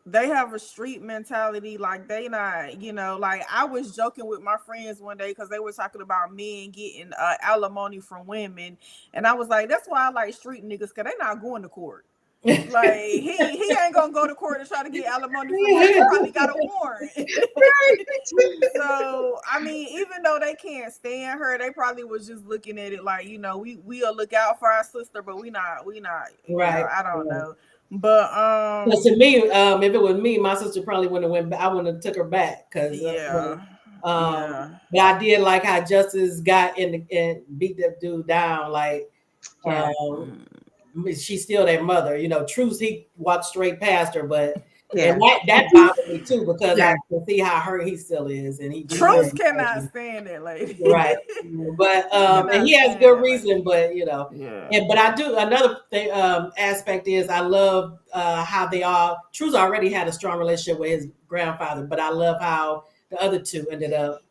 they have a street mentality. Like they not, like I was joking with my friends one day because they were talking about men getting alimony from women, and I was like, that's why I like street niggas, because they not going to court. Like he ain't gonna go to court and try to get alimony from her. He probably got a warrant. So I mean, even though they can't stand her, they probably was just looking at it like, we'll look out for our sister, but we not right. I don't know. But to me, if it was me, my sister probably wouldn't have went back. I wouldn't have took her back because but I did like how Justice got in and beat that dude down. Like she's still their mother. Truth, he walked straight past her, but and that bothered me too, because I can see how hurt he still is, and he Truth cannot stand that lady. Right. But and he has good reason, but but I do another thing aspect is I love how they all Truth already had a strong relationship with his grandfather, but I love how the other two ended up,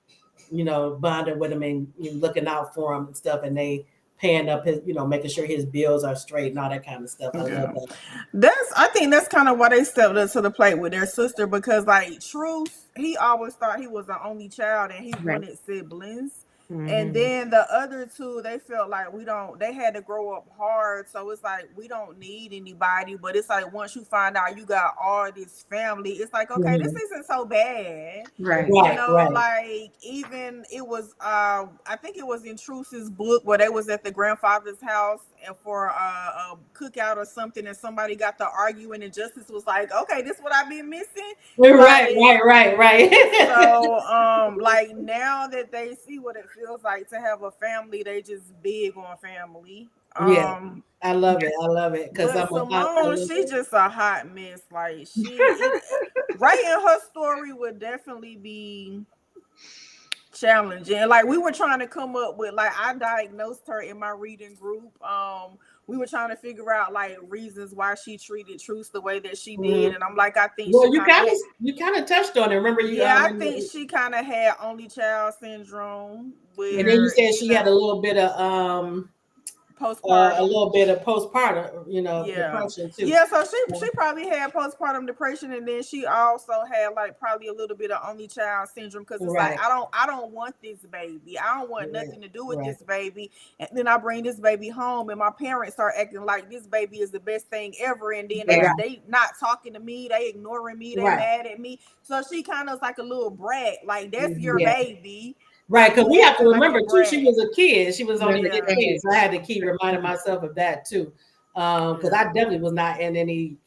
bonding with him and looking out for him and stuff, and they paying up his, making sure his bills are straight and all that kind of stuff. I love that. I think that's kind of why they stepped up to the plate with their sister, because like Truth, he always thought he was the only child and he wanted siblings. And then the other two, they felt like they had to grow up hard. So it's like, we don't need anybody. But it's like, once you find out you got all this family, it's like, okay, this isn't so bad. Right. Like even it was, I think it was in Truce's book where they was at the grandfather's house and for a cookout or something, and somebody got to arguing, and Justice was like, okay, this is what I've been missing. Right. So like now that they see what it feels like to have a family, they just big on family. I love it because Simone, she's just a hot mess. Like writing her story would definitely be challenging. Like we were trying to come up with, like, I diagnosed her in my reading group. We were trying to figure out like reasons why she treated Truth the way that she did, and I'm like, I think you kind of touched on it. Remember you? I think she kind of had only child syndrome. And then you said she had a little bit of postpartum, a little bit of postpartum, depression too. Yeah, so she probably had postpartum depression, and then she also had like probably a little bit of only child syndrome, because it's like, I don't want this baby. I don't want nothing to do with this baby. And then I bring this baby home, and my parents start acting like this baby is the best thing ever, and then they not talking to me, they ignoring me, they mad at me. So she kind of is like a little brat, like that's your baby. Right, because we have to remember too, she was a kid. She was only a kid, so I had to keep reminding myself of that too. Because I definitely was not in any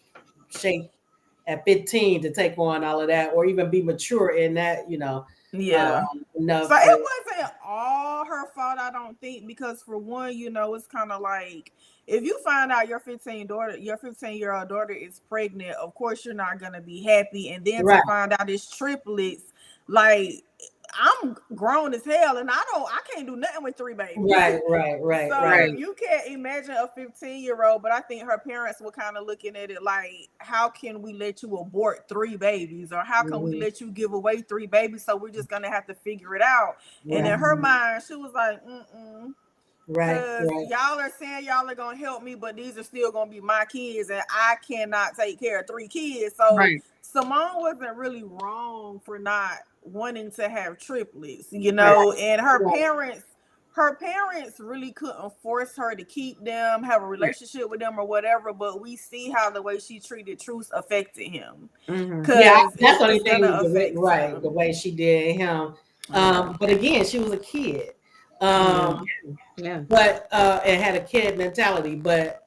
shape at 15 to take on all of that, or even be mature in that, enough. So it wasn't all her fault, I don't think, because for one, it's kind of like, if you find out your 15-year-old daughter is pregnant, of course you're not gonna be happy, and then to find out it's triplets, like, I'm grown as hell, and I can't do nothing with 3 babies. Right. So you can't imagine a 15-year-old, but I think her parents were kind of looking at it like, how can we let you abort 3 babies, or how can we let you give away 3 babies? So we're just gonna have to figure it out. And in her mind, she was like, because y'all are saying y'all are gonna help me, but these are still gonna be my kids, and I cannot take care of 3 kids. So Simone wasn't really wrong for not wanting to have triplets, and her parents really couldn't force her to keep them, have a relationship with them or whatever, but we see how the way she treated Truce affected him. That's the only thing, the way she did him. But again, she was a kid. But and had a kid mentality, but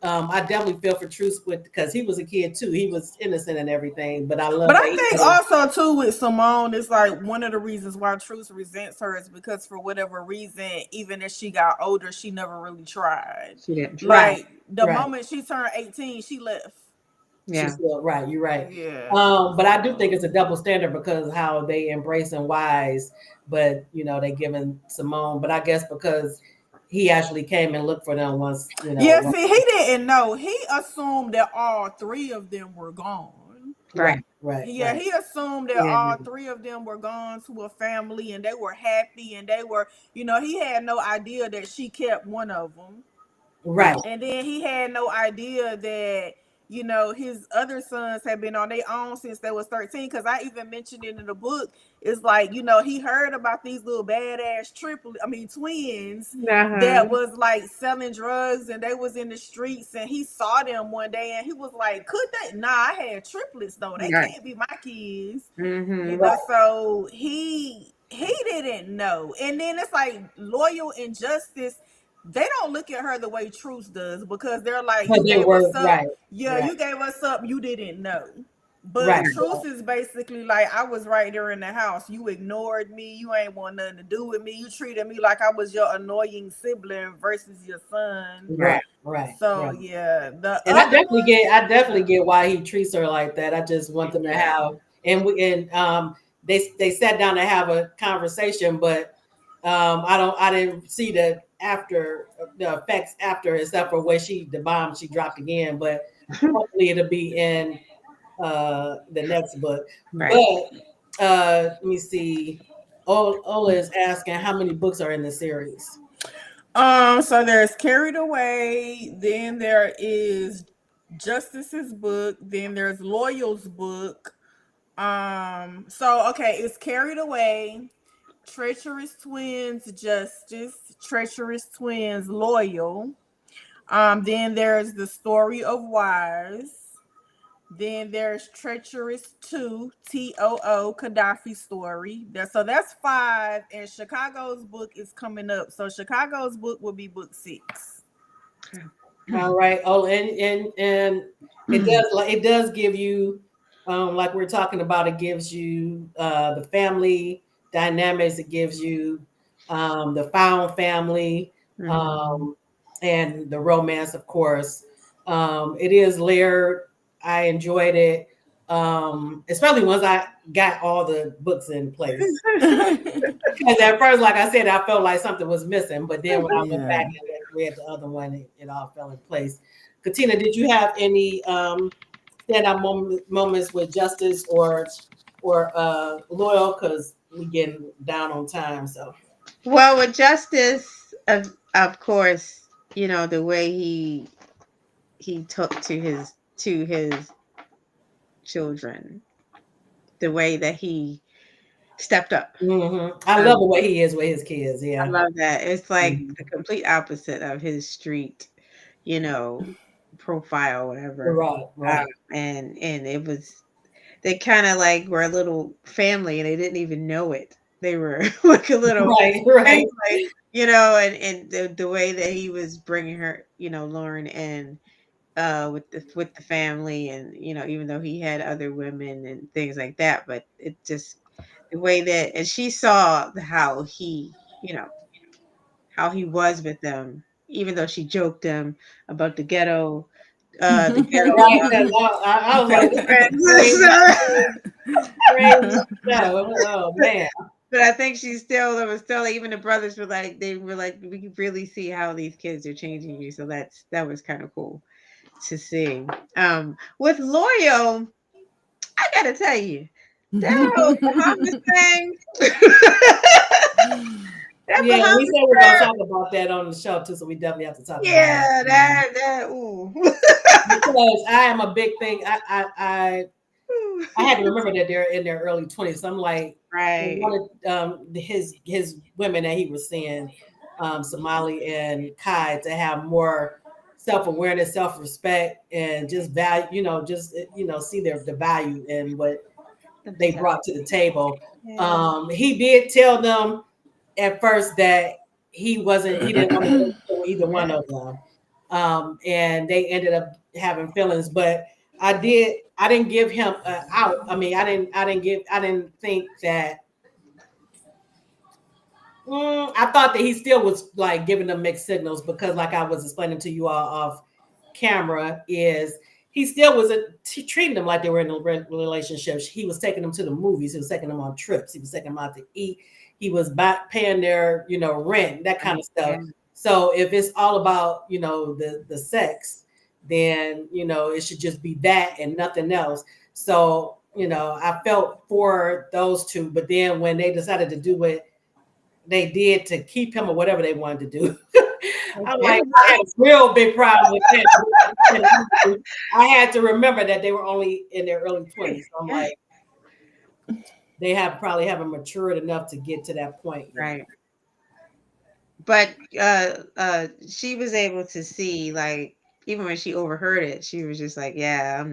I definitely feel for Truce because he was a kid too. He was innocent and everything, but I think also too with Simone, it's like one of the reasons why Truce resents her is because for whatever reason, even as she got older, she never really tried. She didn't try. Like the moment she turned 18, she left. Yeah, you're right. Yeah. But I do think it's a double standard because how they embracing Wise, but they giving Simone. But I guess because he actually came and looked for them once. Yeah, see, he didn't know. He assumed that all 3 of them were gone. Right. Yeah, he assumed that all 3 of them were gone to a family, and they were happy, and they were, he had no idea that she kept one of them. Right. And then he had no idea that, his other sons had been on their own since they was 13. Because I even mentioned it in the book. It's like, he heard about these little badass twins that was like selling drugs, and they was in the streets, and he saw them one day, and he was like, could they? Nah, I had triplets though. They can't be my kids. So he didn't know. And then it's like Loyal and Justice, they don't look at her the way Truce does, because they're like, you gave us up. You gave us up. You didn't know. But Truce is basically like, I was right there in the house. You ignored me. You ain't want nothing to do with me. You treated me like I was your annoying sibling versus your son. Right. So yeah, and I definitely get why he treats her like that. I just want them to have, they sat down to have a conversation, but I didn't see the effects after, except for when the bomb she dropped again, but hopefully it'll be in the next book. But let me see. Ola is asking how many books are in the series. So there's Carried Away, then there is Justice's book, then there's Loyal's book. It's Carried Away, Treacherous Twins, Justice, Treacherous Twins, Loyal. Then there's The Story of Wise. Then there's Treacherous 2, TOO, Gaddafi Story. So that's 5, and Chicago's book is coming up. So Chicago's book will be book 6. All right. Oh, and it does give you, like we're talking about, it gives you the family dynamics. It gives you the found family, and the romance, of course. It is layered. I enjoyed it, especially once I got all the books in place. Because at first, like I said, I felt like something was missing, but then when I went back and read the other one, it all fell in place. Katina, did you have any standout moments with Justice or Loyal? Because we getting down on time. So, well, with Justice, of course, the way he took to his children, the way that he stepped up. I love the way he is with his kids. Yeah, I love that. It's like the complete opposite of his street, profile, whatever. Right. And it was, they kind of like were a little family, and they didn't even know it. They were like a little right. Family, and the way that he was bringing her, Lauren in with the family, and even though he had other women and things like that, but it just the way that, and she saw how he was with them, even though she joked him about the ghetto Right. I was like, crazy. Oh man. But I think there was still even the brothers were like, they were like, we can really see how these kids are changing you. So that was kind of cool to see. With Loyal, I gotta tell you, that whole Bahamas thing, that Yeah, we Bahamas said we're gonna trip, talk about that on the show too, so we definitely have to talk about it. yeah, that, ooh. Because I am a big thing. I had to remember that they're in their early 20s. So I'm like, I Right. wanted his women that he was seeing, Somali and Kai, to have more self-awareness, self-respect, and just value, just see the value in what they Themselves. brought to the table. Yeah. He did tell them at first that he didn't want to with either one of them. And they ended up having feelings, but I didn't give him out. I mean, I didn't think that. I thought that he still was like giving them mixed signals because, like I was explaining to you all off camera, is he still was treating them like they were in a relationship. He was taking them to the movies. He was taking them on trips. He was taking them out to eat. He was paying their, rent, that kind of stuff. Yeah. So if it's all about, the sex, then, it should just be that and nothing else. So, I felt for those two, but then when they decided to do what they did to keep him or whatever they wanted to do. I'm like, I had a real big problem with that. I had to remember that they were only in their early 20s. So I'm like, they probably haven't matured enough to get to that point yet. Right. But she was able to see, like, even when she overheard it, she was just like, yeah, I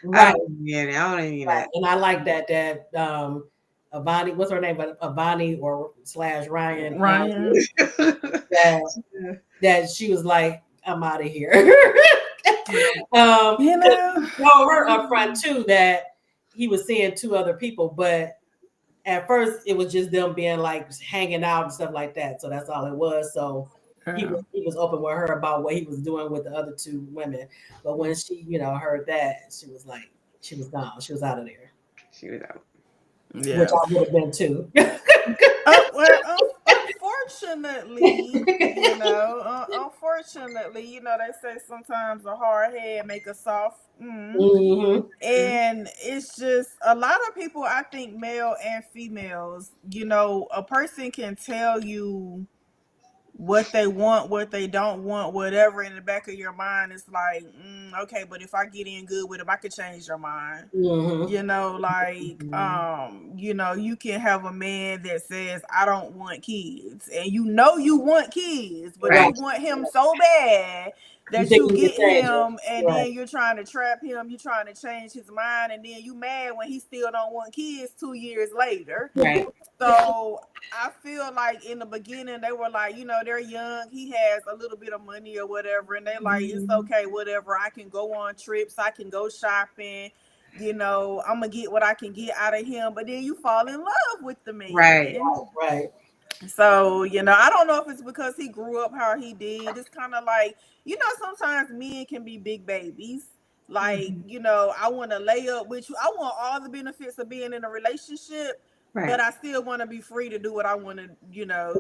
Right. don't mean it. I don't mean Right. it. And I like that Avani, what's her name? But Avani or / Ryan, Ryan. that she was like, I'm out of here. You know, told her up front too that he was seeing two other people, but at first it was just them being like hanging out and stuff like that. So that's all it was. So he was open with her about what he was doing with the other two women. But when she, heard that, she was like, she was gone. She was out of there. She was out. Which yeah. I would have been too. Well, unfortunately, they say sometimes a hard head make a soft. Mm-hmm. And it's just a lot of people, I think, male and females, a person can tell you what they want, what they don't want, whatever in the back of your mind. It's like, okay, but if I get in good with them, I could change your mind. Mm-hmm. You can have a man that says, I don't want kids, and you want kids, but Right. you want him so bad You that think you you can get change it? him, and Right. then you're trying to trap him, you're trying to change his mind, and then you mad when he still don't want kids 2 years later. Right. So I feel like in the beginning they were like, they're young. He has a little bit of money or whatever, and they're like, it's okay, whatever. I can go on trips. I can go shopping. I'm gonna get what I can get out of him. But then you fall in love with the Right. man. Right. So, I don't know if it's because he grew up how he did. It's kind of like, sometimes men can be big babies. Like, I want to lay up with you. I want all the benefits of being in a relationship, Right. but I still want to be free to do what I want to,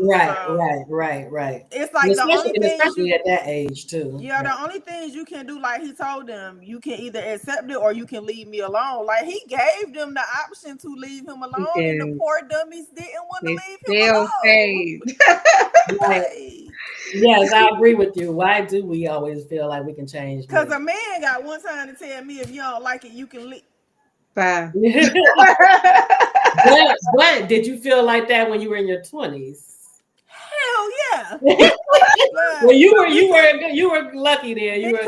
Right. So Right. it's And like the only things especially at that age too. yeah, the only things you can do, like he told them, you can either accept it or you can leave me alone. Like he gave them the option to leave him alone, and the Because poor dummies didn't want to they leave still him alone. stayed. Right. Like, Yes, I agree with you. Why do we always feel like we can change because men? a man got one time to tell me, if you don't like it, you can leave. Bye. but did you feel like that when you were in your 20s? Hell yeah. Well, you were lucky there. You were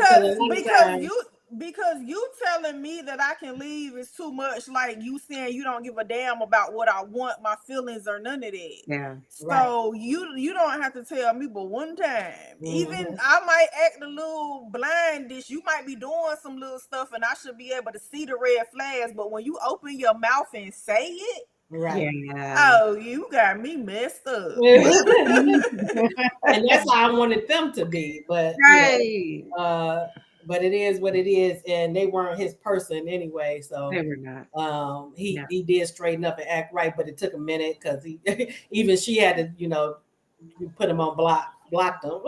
Because you telling me that I can leave is too much. Like you saying you don't give a damn about what I want, my feelings, or none of that. Yeah. So right. you don't have to tell me but one time. Even Mm-hmm. I might act a little blindish. You might be doing some little stuff and I should be able to see the red flags. But when you open your mouth and say it, Right. Yeah. oh, you got me messed up. And that's how I wanted them to be. But Right. but it is what it is, and they weren't his person anyway. So They were not. he No. he did straighten up and act right, but it took a minute because he even she had to, you put him on blocked him.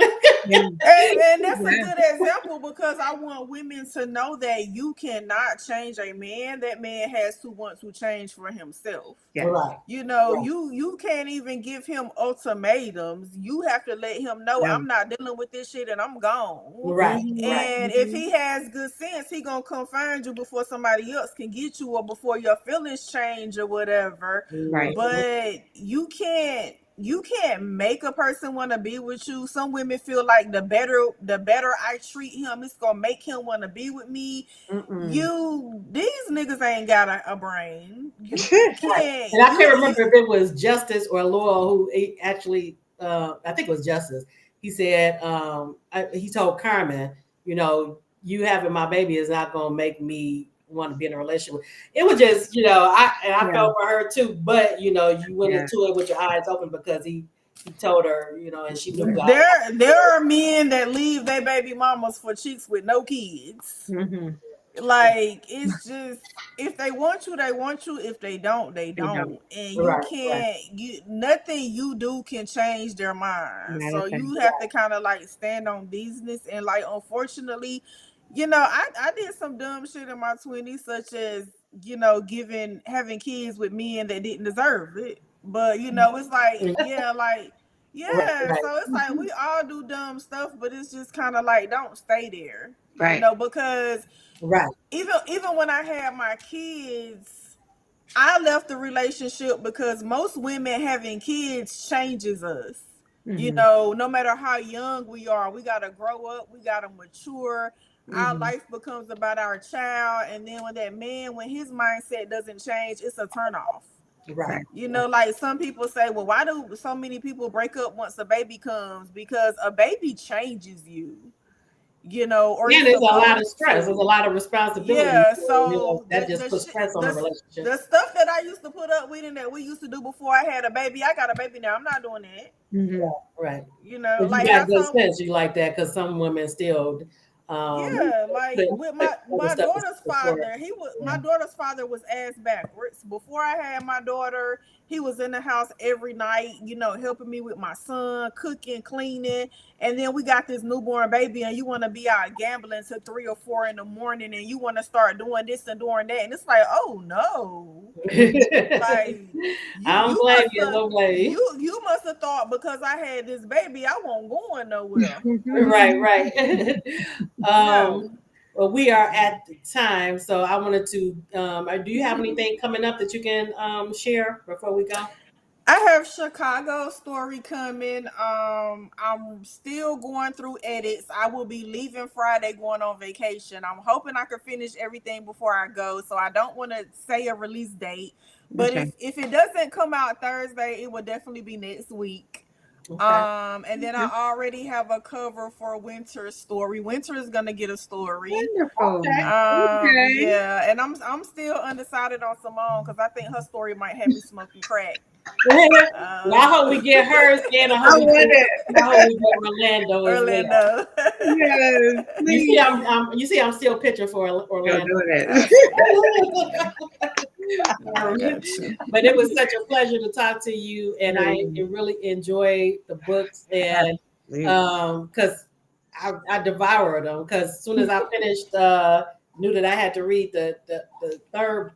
Yeah. And that's a Yeah. good example because I want women to know that you cannot change a man. That man has to want to change for himself. Yes. Right. You can't even give him ultimatums. You have to let him know No. I'm not dealing with this shit and I'm gone. Right. Mhm. Right. And if he has good sense, he gonna come find you before somebody else can get you or before your feelings change or whatever. Right. But you can't make a person want to be with you. Some women feel like the better I treat him, it's gonna make him want to be with me. Mm-mm. These niggas ain't got a brain. You Right. can't. And I can't remember if it was Justice or Laurel who actually, I think it was Justice. He said, he told Carmen, you having my baby is not going to make me want to be in a relationship. It was just, I Yeah. felt for her too, but, you went Yeah. into it with your eyes open because he told her, and she knew God. There are men that leave their baby mamas for chicks with no kids. Mm-hmm. Like, it's just, if they want you, they want you. If they don't, they They don't. don't. And you Right, right, can't, nothing you do can change their mind. Not So a thing. you have to kind of like stand on business. And like, unfortunately, I did some dumb shit in my 20s, such as, having kids with men that didn't deserve it. But, it's like, right, yeah, right, so it's like we all do dumb stuff, but it's just kind of like, don't stay there, Right. because right, even when I had my kids, I left the relationship because most women having kids changes us. Mm-hmm. No matter how young we are, we gotta grow up, we gotta mature. Our Mm-hmm. life becomes about our child, and then when his mindset doesn't change, it's a turnoff. right. Right. Like some people say, well, why do so many people break up once a baby comes? Because a baby changes you, or And it's there's a lot of supposed stress. There's a to. lot of responsibility. Yeah, So, so that the just the puts shit stress on a relationship. the stuff that I used to put up with and that we used to do before I had a baby, I got a baby now. I'm not doing that. Mm-hmm. Right. But you Like got how good some sense. You like that because some women still Yeah, like with put my other my stuff daughter's before. father, my Yeah. daughter's father was ass backwards. Before I had my daughter, he was in the house every night, helping me with my son, cooking, cleaning, and then we got this newborn baby, and you want to be out gambling till 3 or 4 in the morning, and you want to start doing this and doing that, and it's like, oh no, like I don't you blame must you. I have don't blame you must have thought because I had this baby, I won't going nowhere. you. Right, right. No. Well, we are at the time, so I wanted to. Do you have anything coming up that you can share before we go? I have Chicago story coming. I'm still going through edits. I will be leaving Friday, going on vacation. I'm hoping I can finish everything before I go. So I don't want to say a release date, but Okay. if it doesn't come out Thursday, it will definitely be next week. Okay. And then I already have a cover for Winter's story. Winter is gonna get a story. Wonderful. Okay. Yeah, and I'm still undecided on Simone because I think her story might have me smoking crack. Well, I hope we get hers, and I I hope we want get, it. I hope we get Orlando as well. Orlando. Yes, You see, please. you see, I'm still pitching for Don't Orlando. do I it. got you. But it was such a pleasure to talk to you, and I Mm, really enjoyed the books, and absolutely. because I devoured them. Because as soon as I finished, knew that I had to read the third,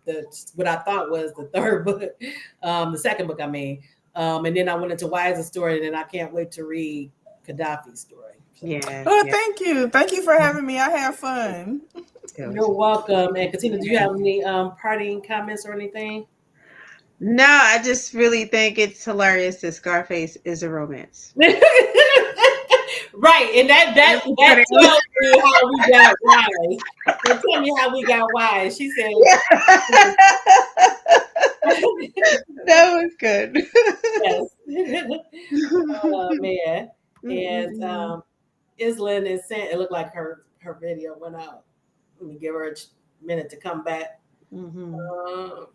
what I thought was the third book, the second book, I mean, and then I went into Why Is a Story, and then I can't wait to read Gaddafi's story. So, Yes, Oh, yes. thank you for having me. I had fun. It was you're welcome. And Katina, do you yeah. have any parting comments or anything? No, I just really think it's hilarious that Scarface is a romance. Right, and that Everybody tells me how we got wise. That tell me how we got wise. She said, That was good. yes. Oh man. And Mm-mm-mm. Islin is saying it looked like her video went out. Let me give her a minute to come back. Mhm. Um,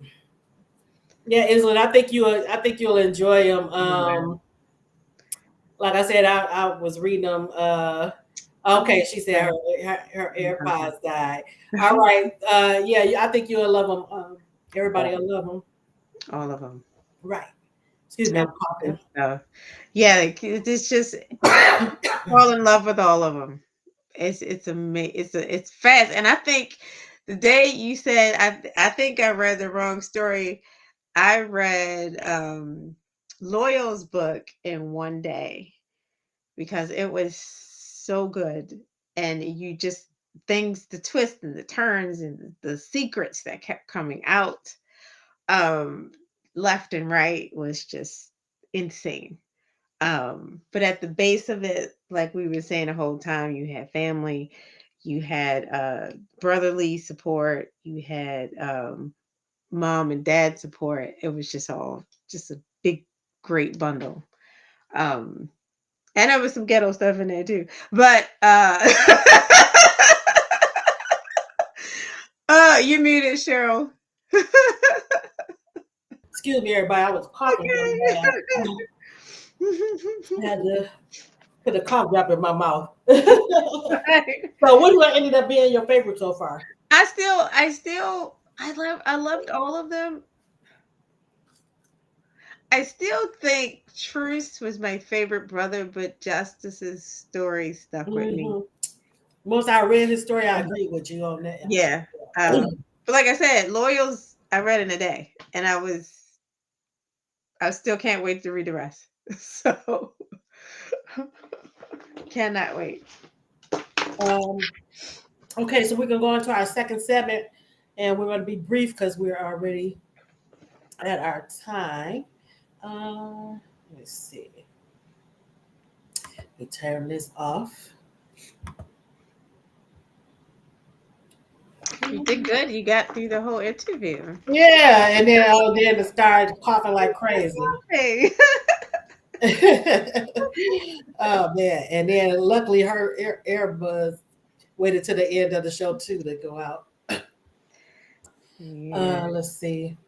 yeah, Islin, I think you'll enjoy them. Yeah. Like I said, I was reading them Okay, she said her AirPods died. All right. Yeah, I think you'll love them. Everybody will love them. All of them. Right. Excuse me, I'm coughing. Yeah, it's just fall in love with all of them. It's amazing. It's fast, and I think the day you said I think I read the wrong story. I read Loyal's book in one day because it was so good, and you just things, the twists and the turns and the secrets that kept coming out um left and right was just insane. But at the base of it, like we were saying the whole time, you had family, you had brotherly support, you had mom and dad support. It was just all just a big great bundle. um and there was some ghetto stuff in there too, but you muted, Cheryl. Excuse me, everybody. I was coughing really bad. I had to put a cough drop in my mouth. So, what do I ended up being your favorite so far? I loved all of them. I still think Truce was my favorite brother, but Justice's story stuck with me. Mm-hmm. Most I read his story, I agree with you on that. Yeah. But like I said, Loyals I read in a day, and I still can't wait to read the rest. So cannot wait. Okay, so we're gonna go into our second segment, and we're gonna be brief because we're already at our time. Let's see. Let me turn this off. You did good. You got through the whole interview. Yeah, and then it started coughing like crazy. Hey. Oh man! And then luckily her earbuds waited to the end of the show too to go out. Yeah. Let's see.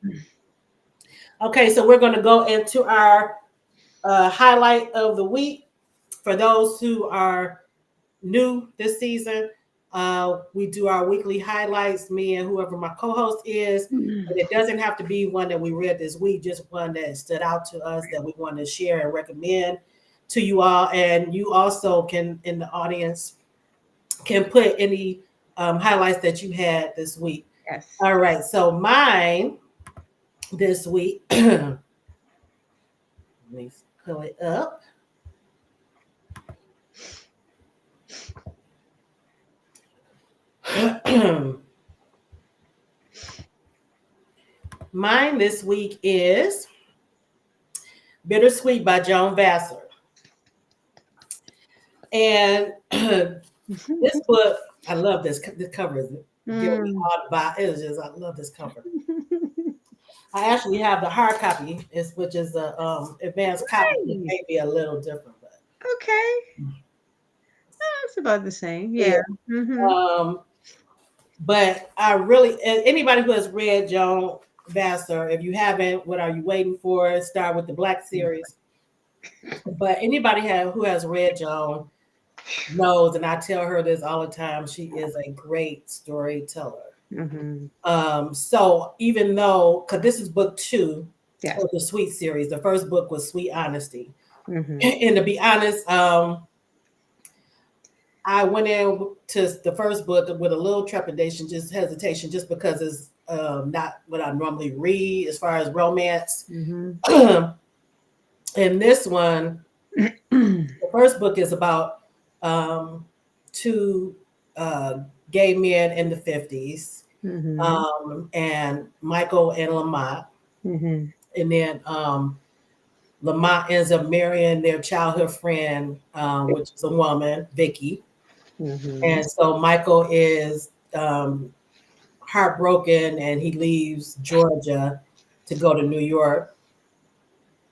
Okay, so we're going to go into our highlight of the week. For those who are new this season, we do our weekly highlights, me and whoever my co-host is. But it doesn't have to be one that we read this week, just one that stood out to us that we want to share and recommend to you all. And you also can, in the audience, can put any highlights that you had this week. Yes. All right, so mine this week, let me pull it up. Mine this week is Bittersweet by Joan Vassar. And this book, I love this. The cover is giving me all the it is just, I love this cover. I actually have the hard copy, which is the advanced copy. It may be a little different, but okay. It's about the same. Yeah. But I really, anybody who has read Joan Vassar, if you haven't, what are you waiting for? Start with the Black series. But anybody who has read Joan knows, and I tell her this all the time, she is a great storyteller. So even though, because this is book 2 of the Sweet series, the first book was Sweet Honesty. And to be honest, I went in to the first book with a little trepidation, just hesitation, just because it's not what I normally read as far as romance. And this one, the first book is about 2 gay men in the 50s, and Michael and Lamont. And then Lamont ends up marrying their childhood friend, which is a woman, Vicky. And so Michael is heartbroken, and he leaves Georgia to go to New York.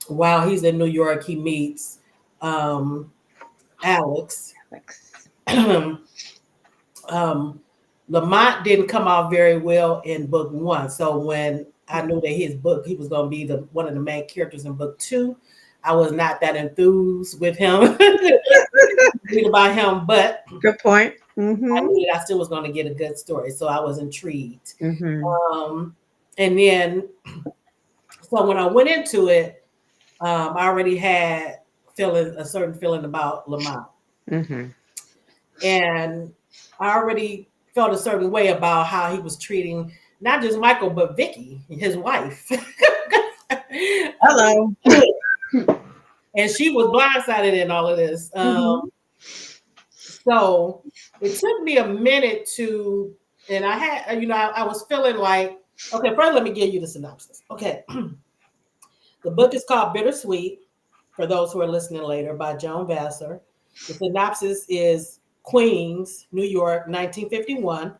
While he's in New York, he meets Alex. Lamont didn't come out very well in book 1. So when I knew that he was going to be one of the main characters in book 2, I was not that enthused with him. read about him, but Good point. I knew that I still was going to get a good story, so I was intrigued. And then, so when I went into it, I already had a certain feeling about Lamont, and I already felt a certain way about how he was treating not just Michael but Vicky, his wife. Hello. And she was blindsided in all of this. So it took me a minute to, and I had, I was feeling like, okay, first let me give you the synopsis. Okay. The book is called Bittersweet, for those who are listening later, by Joan Vassar. The synopsis is Queens, New York, 1951.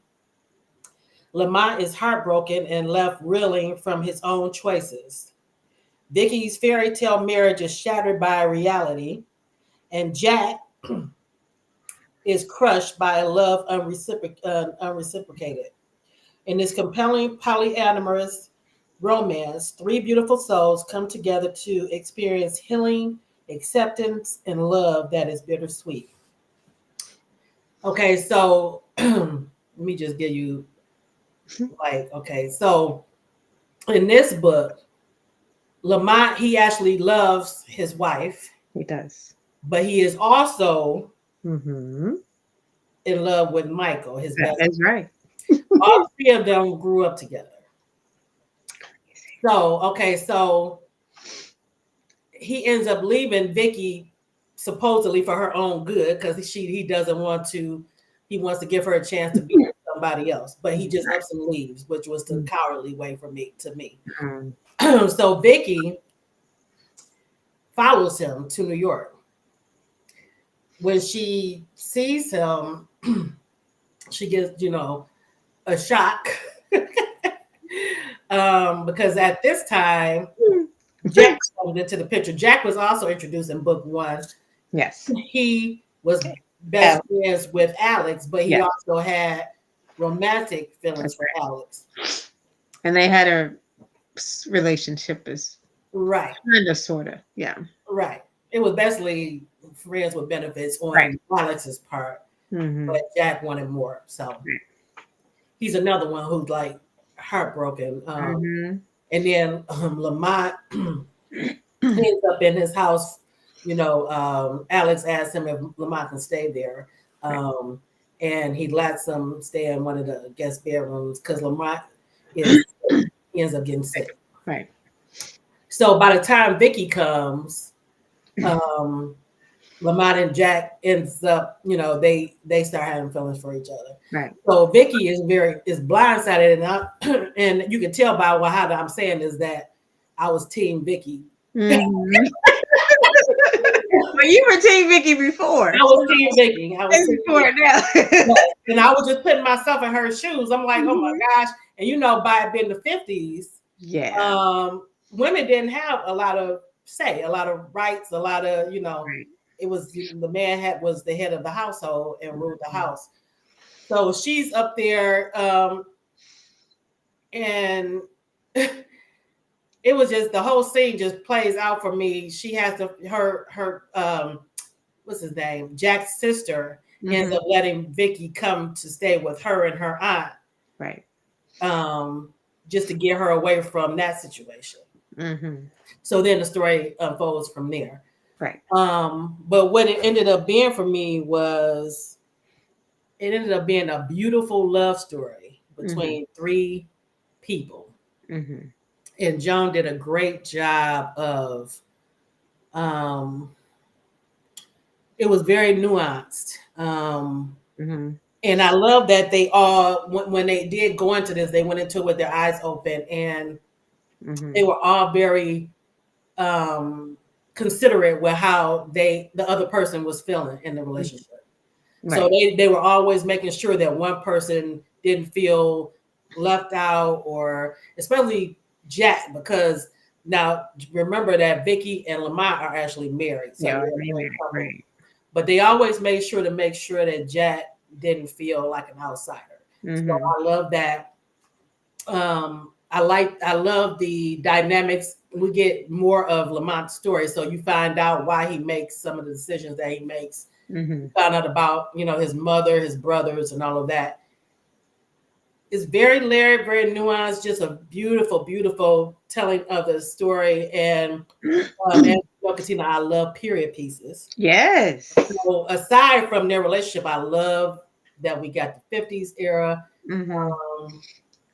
Lamont is heartbroken and left reeling from his own choices. Vicky's fairy tale marriage is shattered by reality, and Jack is crushed by a love unreciprocated. In this compelling polyamorous romance, three beautiful souls come together to experience healing, acceptance, and love that is bittersweet. Okay, so let me just give you so in this book, Lamont, he actually loves his wife. He does. But he is also in love with Michael, his best friend. That's right. All three of them grew up together. So he ends up leaving Vicky supposedly for her own good because he doesn't want to. He wants to give her a chance to be with somebody else, but he just ups and leaves, which was the cowardly way to me. So Vicky follows him to New York. When she sees him, she gets, a shock. Because at this time, Jack comes into the picture. Jack was also introduced in book 1. Yes. He was best friends with Alex, but he also had romantic feelings for Alex. And they had a relationship as kind of, sort of. Yeah. Right. It was basically friends with benefits on Alex's part, but Jack wanted more. So he's another one who's like heartbroken. And then Lamont ends up in his house. Alex asked him if Lamont can stay there. And he lets him stay in one of the guest bedrooms because Lamont he ends up getting sick. Right. So by the time Vicky comes, Lamont and Jack ends up, they start having feelings for each other. Right. So Vicky is blindsided, and you can tell by how I'm saying is that I was team Vicky. Well, you were team Vicky before. I was team Vicky. I was team now. And I was just putting myself in her shoes. I'm like, oh my gosh. And by it being the 50s, women didn't have a lot of say, a lot of rights, a lot of, it was the man was the head of the household and ruled the house. So she's up there, and it was just the whole scene just plays out for me. She has her what's his name? Jack's sister ends up letting Vicky come to stay with her and her aunt. Right. Just to get her away from that situation. So then the story unfolds from there. Right. But what it ended up being for me was it ended up being a beautiful love story between three people. And Joan did a great job of it was very nuanced. And I love that they all, when they did go into this, they went into it with their eyes open, and they were all very considerate with how the other person was feeling in the relationship. Right. So they were always making sure that one person didn't feel left out, or especially Jack, because now remember that Vicky and Lamont are actually married. So right. But they always made sure that Jack didn't feel like an outsider. So I love that. I love the dynamics. We get more of Lamont's story, so you find out why he makes some of the decisions that he makes Mm-hmm. Found out about, his mother, his brothers, and all of that. It's very layered, very nuanced, just a beautiful, beautiful telling of the story. And as you know, Katina, I love period pieces. Yes. So aside from their relationship, I love that we got the 50s era. Mm-hmm.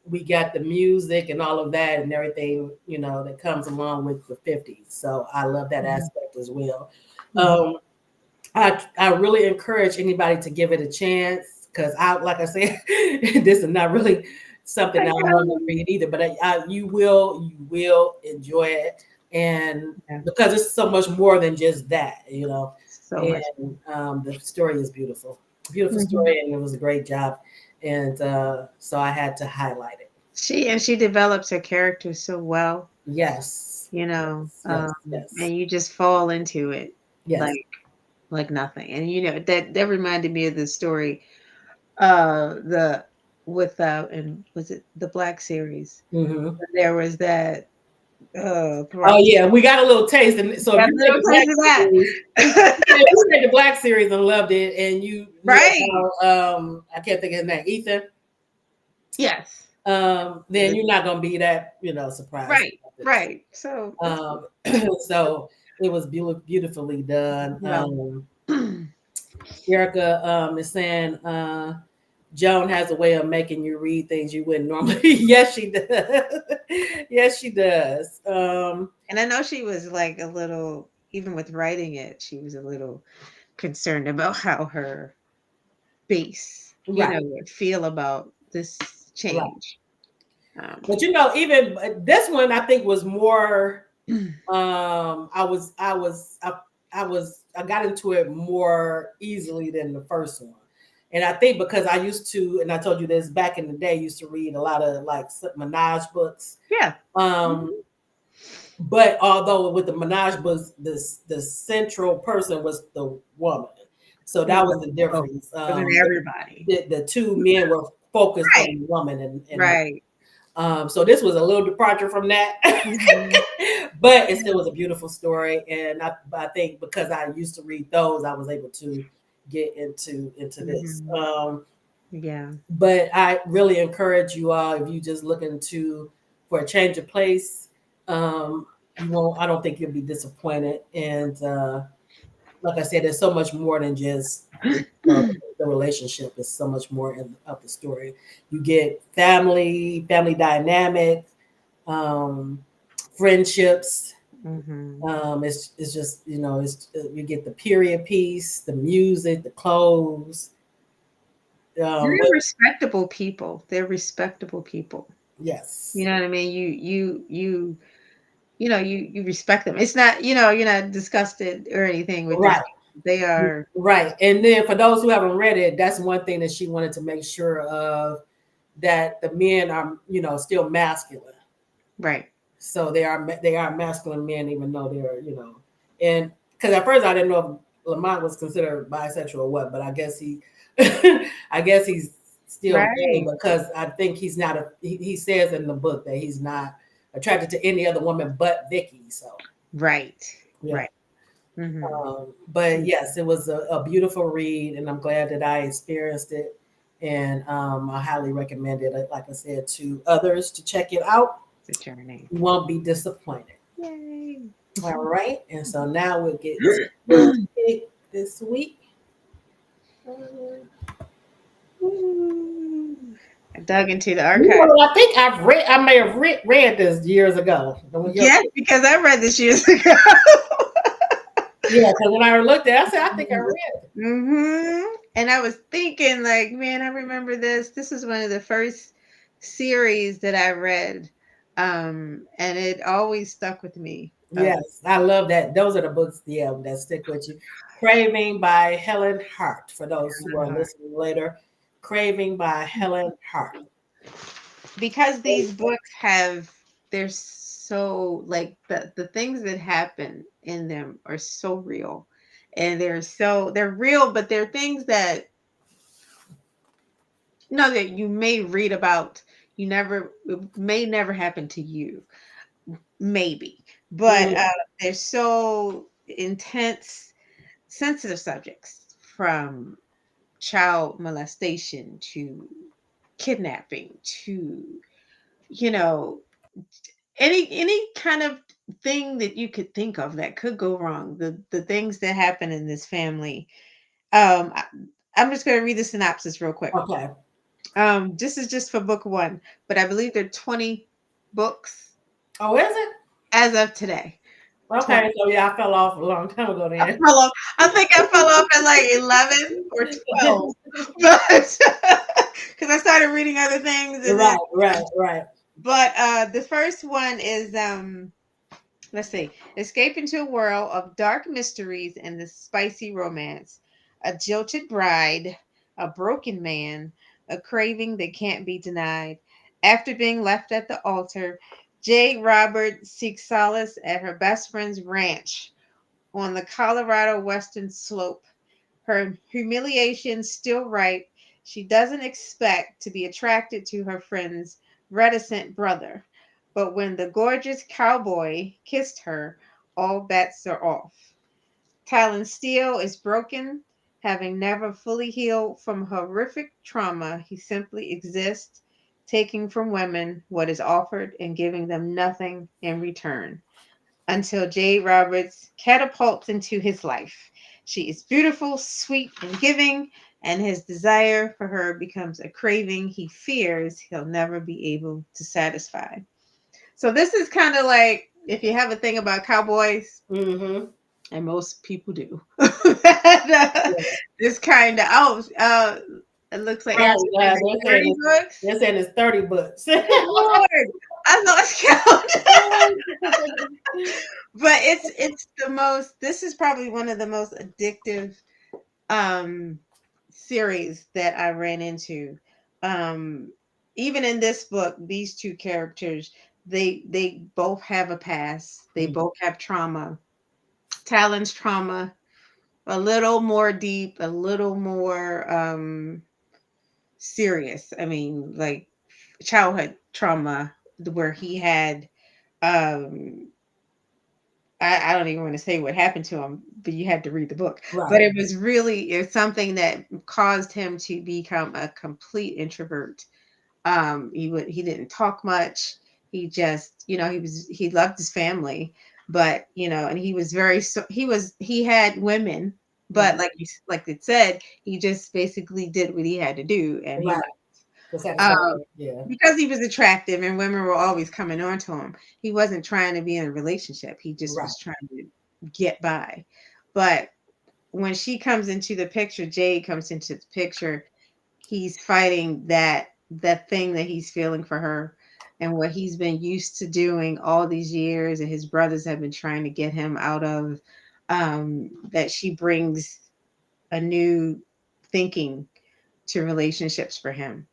We got the music and all of that and everything, that comes along with the 50s. So I love that aspect as well. I really encourage anybody to give it a chance because like I said, this is not really something that I want to read either, but you will enjoy it. And because it's so much more than just that, So much. The story is beautiful, beautiful story, and it was a great job. And so I had to highlight it. She develops her character so well. Yes. Yes. Yes. And you just fall into it. Yes. Like nothing. And that reminded me of the story, the and was it the Black series? Mm-hmm. There was that. Oh yeah, we got a little taste, and so if you take the Black series and loved it, and you right, I can't think of his name, Ethan. Yes. Then you're not gonna be that surprised. Right. So so it was beautifully done. Erica is saying Joan has a way of making you read things you wouldn't normally. Yes, she does. Yes, she does. And I know she was like a little, even with writing it, she was a little concerned about how her base, would feel about this change. Right. But even this one, I think was more. I got into it more easily than the first one. And I think because I used to, and I told you this back in the day, used to read a lot of like menage books. Yeah. But although with the menage books, the central person was the woman. So that was the difference. Everybody. The two men were focused on the woman. And right. So this was a little departure from that. But it still was a beautiful story. And I think because I used to read those, I was able to get into this. Yeah. But I really encourage you all, if you just looking for a change of place, you won't. I don't think you'll be disappointed. And like I said, there's so much more than just the relationship. There's so much more of the story. You get family dynamic, friendships. It's just you get the period piece, the music, the clothes. They're respectable people. They're respectable people. Yes. You know what I mean? You respect them. It's not, you're not disgusted or anything with right. They are right. And then for those who haven't read it, that's one thing that she wanted to make sure of, that the men are, still masculine. Right. So they are masculine men, even though they're, and because at first I didn't know if Lamont was considered bisexual or what, but I guess he's still gay, because I think he's not he says in the book that he's not attracted to any other woman but Vicky. So right. But yes, it was a beautiful read, and I'm glad that I experienced it, and I highly recommend it, like I said, to others to check it out. It's a journey. You won't be disappointed. Yay. All right, and so now we'll get to the pick this week. I dug into the archive. I think I may have read this years ago. Yes, because I read this years ago. Yeah, because when I looked at it, I said, I think I read it. And I was thinking, like, man, I remember this. This is one of the first series that I read. And it always stuck with me. Yes, I love that. Those are the books, that stick with you. Craving by Helen Hart, for those who are listening later. Craving by Helen Hart. Because these books they're so, like, the things that happen in them are so real. And they're real, but they're things that that you may read about. It may never happen to you. Maybe. But they're so intense, sensitive subjects from child molestation to kidnapping to, you know, any kind of thing that you could think of that could go wrong. The things that happen in this family. Um, I, I'm just going to read the synopsis real quick. Okay. This is just for book one, but I believe there are 20 books Oh, is it? as of today. 20. Okay. So yeah, I fell off a long time ago I then. fell off. I think I fell off at like 11 or 12, but because I started reading other things, and then, Right, right, right. but the first one is let's see, escape into a world of dark mysteries and the spicy romance, a jilted bride, a broken man, a craving that can't be denied. After being left at the altar, Jade Roberts seeks solace at her best friend's ranch on the Colorado Western Slope. Her humiliation still ripe, she doesn't expect to be attracted to her friend's reticent brother. But when the gorgeous cowboy kissed her, all bets are off. Talon Steele is broken, having never fully healed from horrific trauma. He simply exists, taking from women what is offered and giving them nothing in return until Jade Roberts catapults into his life. She is beautiful, sweet, and giving, and his desire for her becomes a craving he fears he'll never be able to satisfy. So this is kind of like if you have a thing about cowboys, Mm-hmm. and most people do. Yeah. This kind of it looks like Right. Eric said Yeah, there's like 30 books. they're saying it's 30 books. Good Lord, I lost count. But it's the most, this is probably one of the most addictive um series that I ran into. Um Even in this book, these two characters, they both have a past. They Mhm. both have trauma. Talon's trauma a little more deep, a little more serious. I mean, like childhood trauma where he had um I don't even want to say what happened to him, but you had to read the book. But Right. it's something that caused him to become a complete introvert. He didn't talk much. He just, he loved his family, but and he was very, so he had women, but Mhm. like it said, he just basically did what he had to do, and he Right. left. To satisfy. Um, Yeah. because he was attractive and women were always coming on to him. He wasn't trying to be in a relationship. He just Right. was trying to get by. But when she comes into the picture, Jade comes into the picture, he's fighting that thing that he's feeling for her and what he's been used to doing all these years and his brothers have been trying to get him out of, that she brings a new thinking to relationships for him.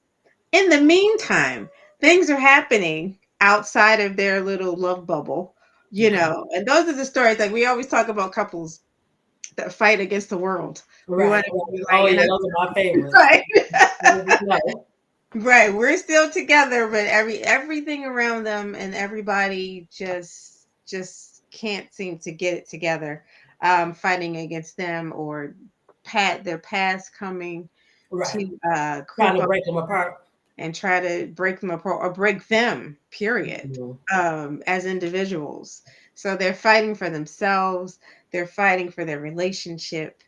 In the meantime, things are happening outside of their little love bubble, Okay. and those are the stories. Like we always talk about couples that fight against the world. We Right. want to Right. be Oh like, yeah, those are my favorites. right, No. right. We're still together, but everything around them and everybody just can't seem to get it together. Fighting against them or their past coming Right. to Trying creep to up break them apart. and try to break them apart or break them, period, Mhm. as individuals. So they're fighting for themselves, they're fighting for their relationship.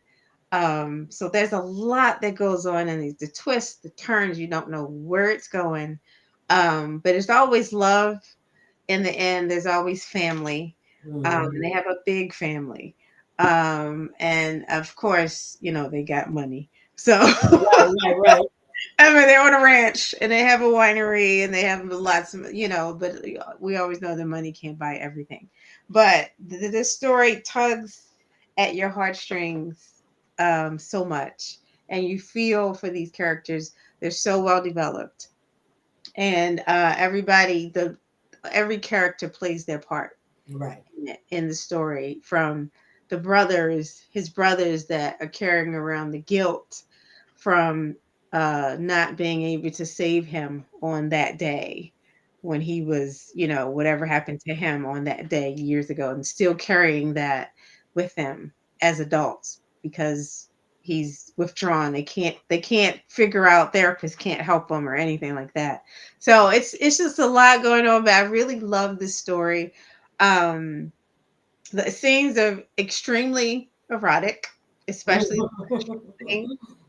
So there's a lot that goes on in these, the twists, the turns, you don't know where it's going. But it's always love in the end, there's always family. And Mhm. they have a big family. And of course, they got money. So Right. Right. Right. I mean, they're on a ranch and they have a winery and they have lots of, but we always know the money can't buy everything. But this story tugs at your heartstrings so much. And you feel for these characters. They're so well developed. And every character plays their part Right. in the story, from his brothers that are carrying around the guilt from not being able to save him on that day when he was, whatever happened to him on that day years ago, and still carrying that with them as adults because he's withdrawn. They can't figure out, therapists can't help him or anything like that. So it's just a lot going on, but I really love this story. The scenes are extremely erotic, especially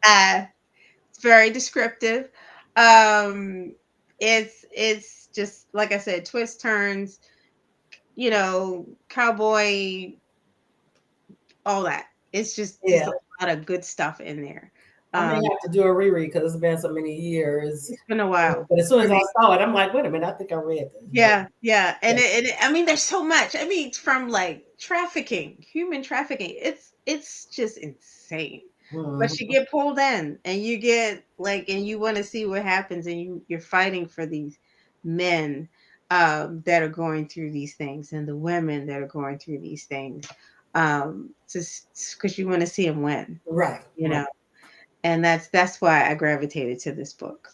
it's very descriptive. Um, it's just like I said, twists, turns, cowboy, all that. It's just Yeah, a lot of good stuff in there. I may have to do a reread because it's been so many years. It's been a while. But as soon I as I mean, saw it, I'm like, wait a minute, I think I read this. yeah, yeah, Yeah. I mean, there's so much. I mean, from like trafficking, human trafficking, it's just insane. But you Mhm. get pulled in, and you get like, and you want to see what happens, and you're fighting for these men that are going through these things, and the women that are going through these things, just because you want to see them win, Right, you right. know. And that's why I gravitated to this book.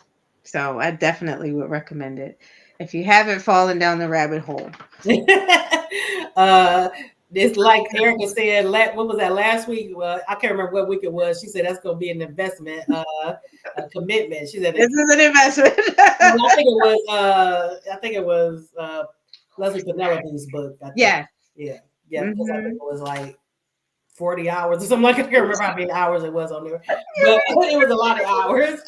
So I definitely would recommend it if you haven't fallen down the rabbit hole. uh, it's like Erica said. What was that last week? Well, I can't remember what week it was. She said that's going to be an investment, a commitment. She said, This is an investment. I think it was. I think it was Leslie Penelope's book. I think. Yes. Yeah, yeah. Because I think Hmm. it was like 40 hours or something like that. I can't remember how many hours it was on there, but it was a lot of hours.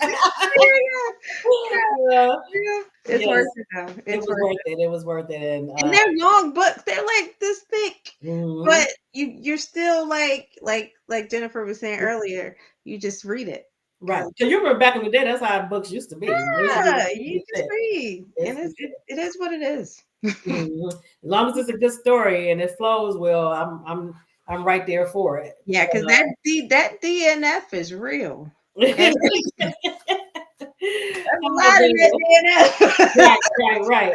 Yeah, Yeah. It's yes, worth it though. it It's was worth worth it. it. It was worth it, and And they're long books. They're like this thick. mhm. But you're still like Jennifer was saying earlier, you just read it. Right. 'Cause Because you remember back in the day, that's how books used to be. They used to be yeah, you really just thick. read. And It's, it is what it is. mhm. As long as it's a good story and it flows well, I'm right there for it. Yeah, because that DNF is real. And there's a Oh, lot of goodness. that Right, DNF. right, right.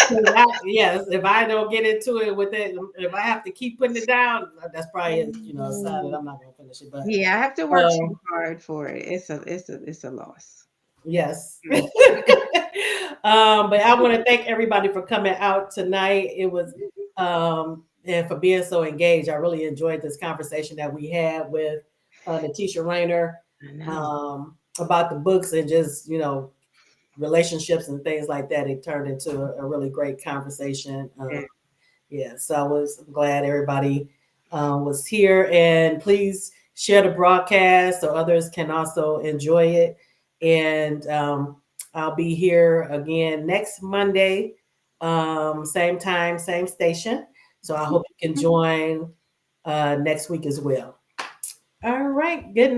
'Cause yes, if I don't get into it with it, if I have to keep putting it down, that's probably a sign that I'm not gonna finish it. But Yeah, I have to work too um, hard for it. It's a loss. yes. Mm. But I want to thank everybody for coming out tonight. It was and for being so engaged. I really enjoyed this conversation that we had with Natisha Raynor I know. about the books and just relationships and things like that. It turned into a really great conversation. Yeah. Yeah, so I was glad everybody was here, and please share the broadcast so others can also enjoy it. And I'll be here again next Monday, same time, same station. So I hope you can join next week as well. All right, good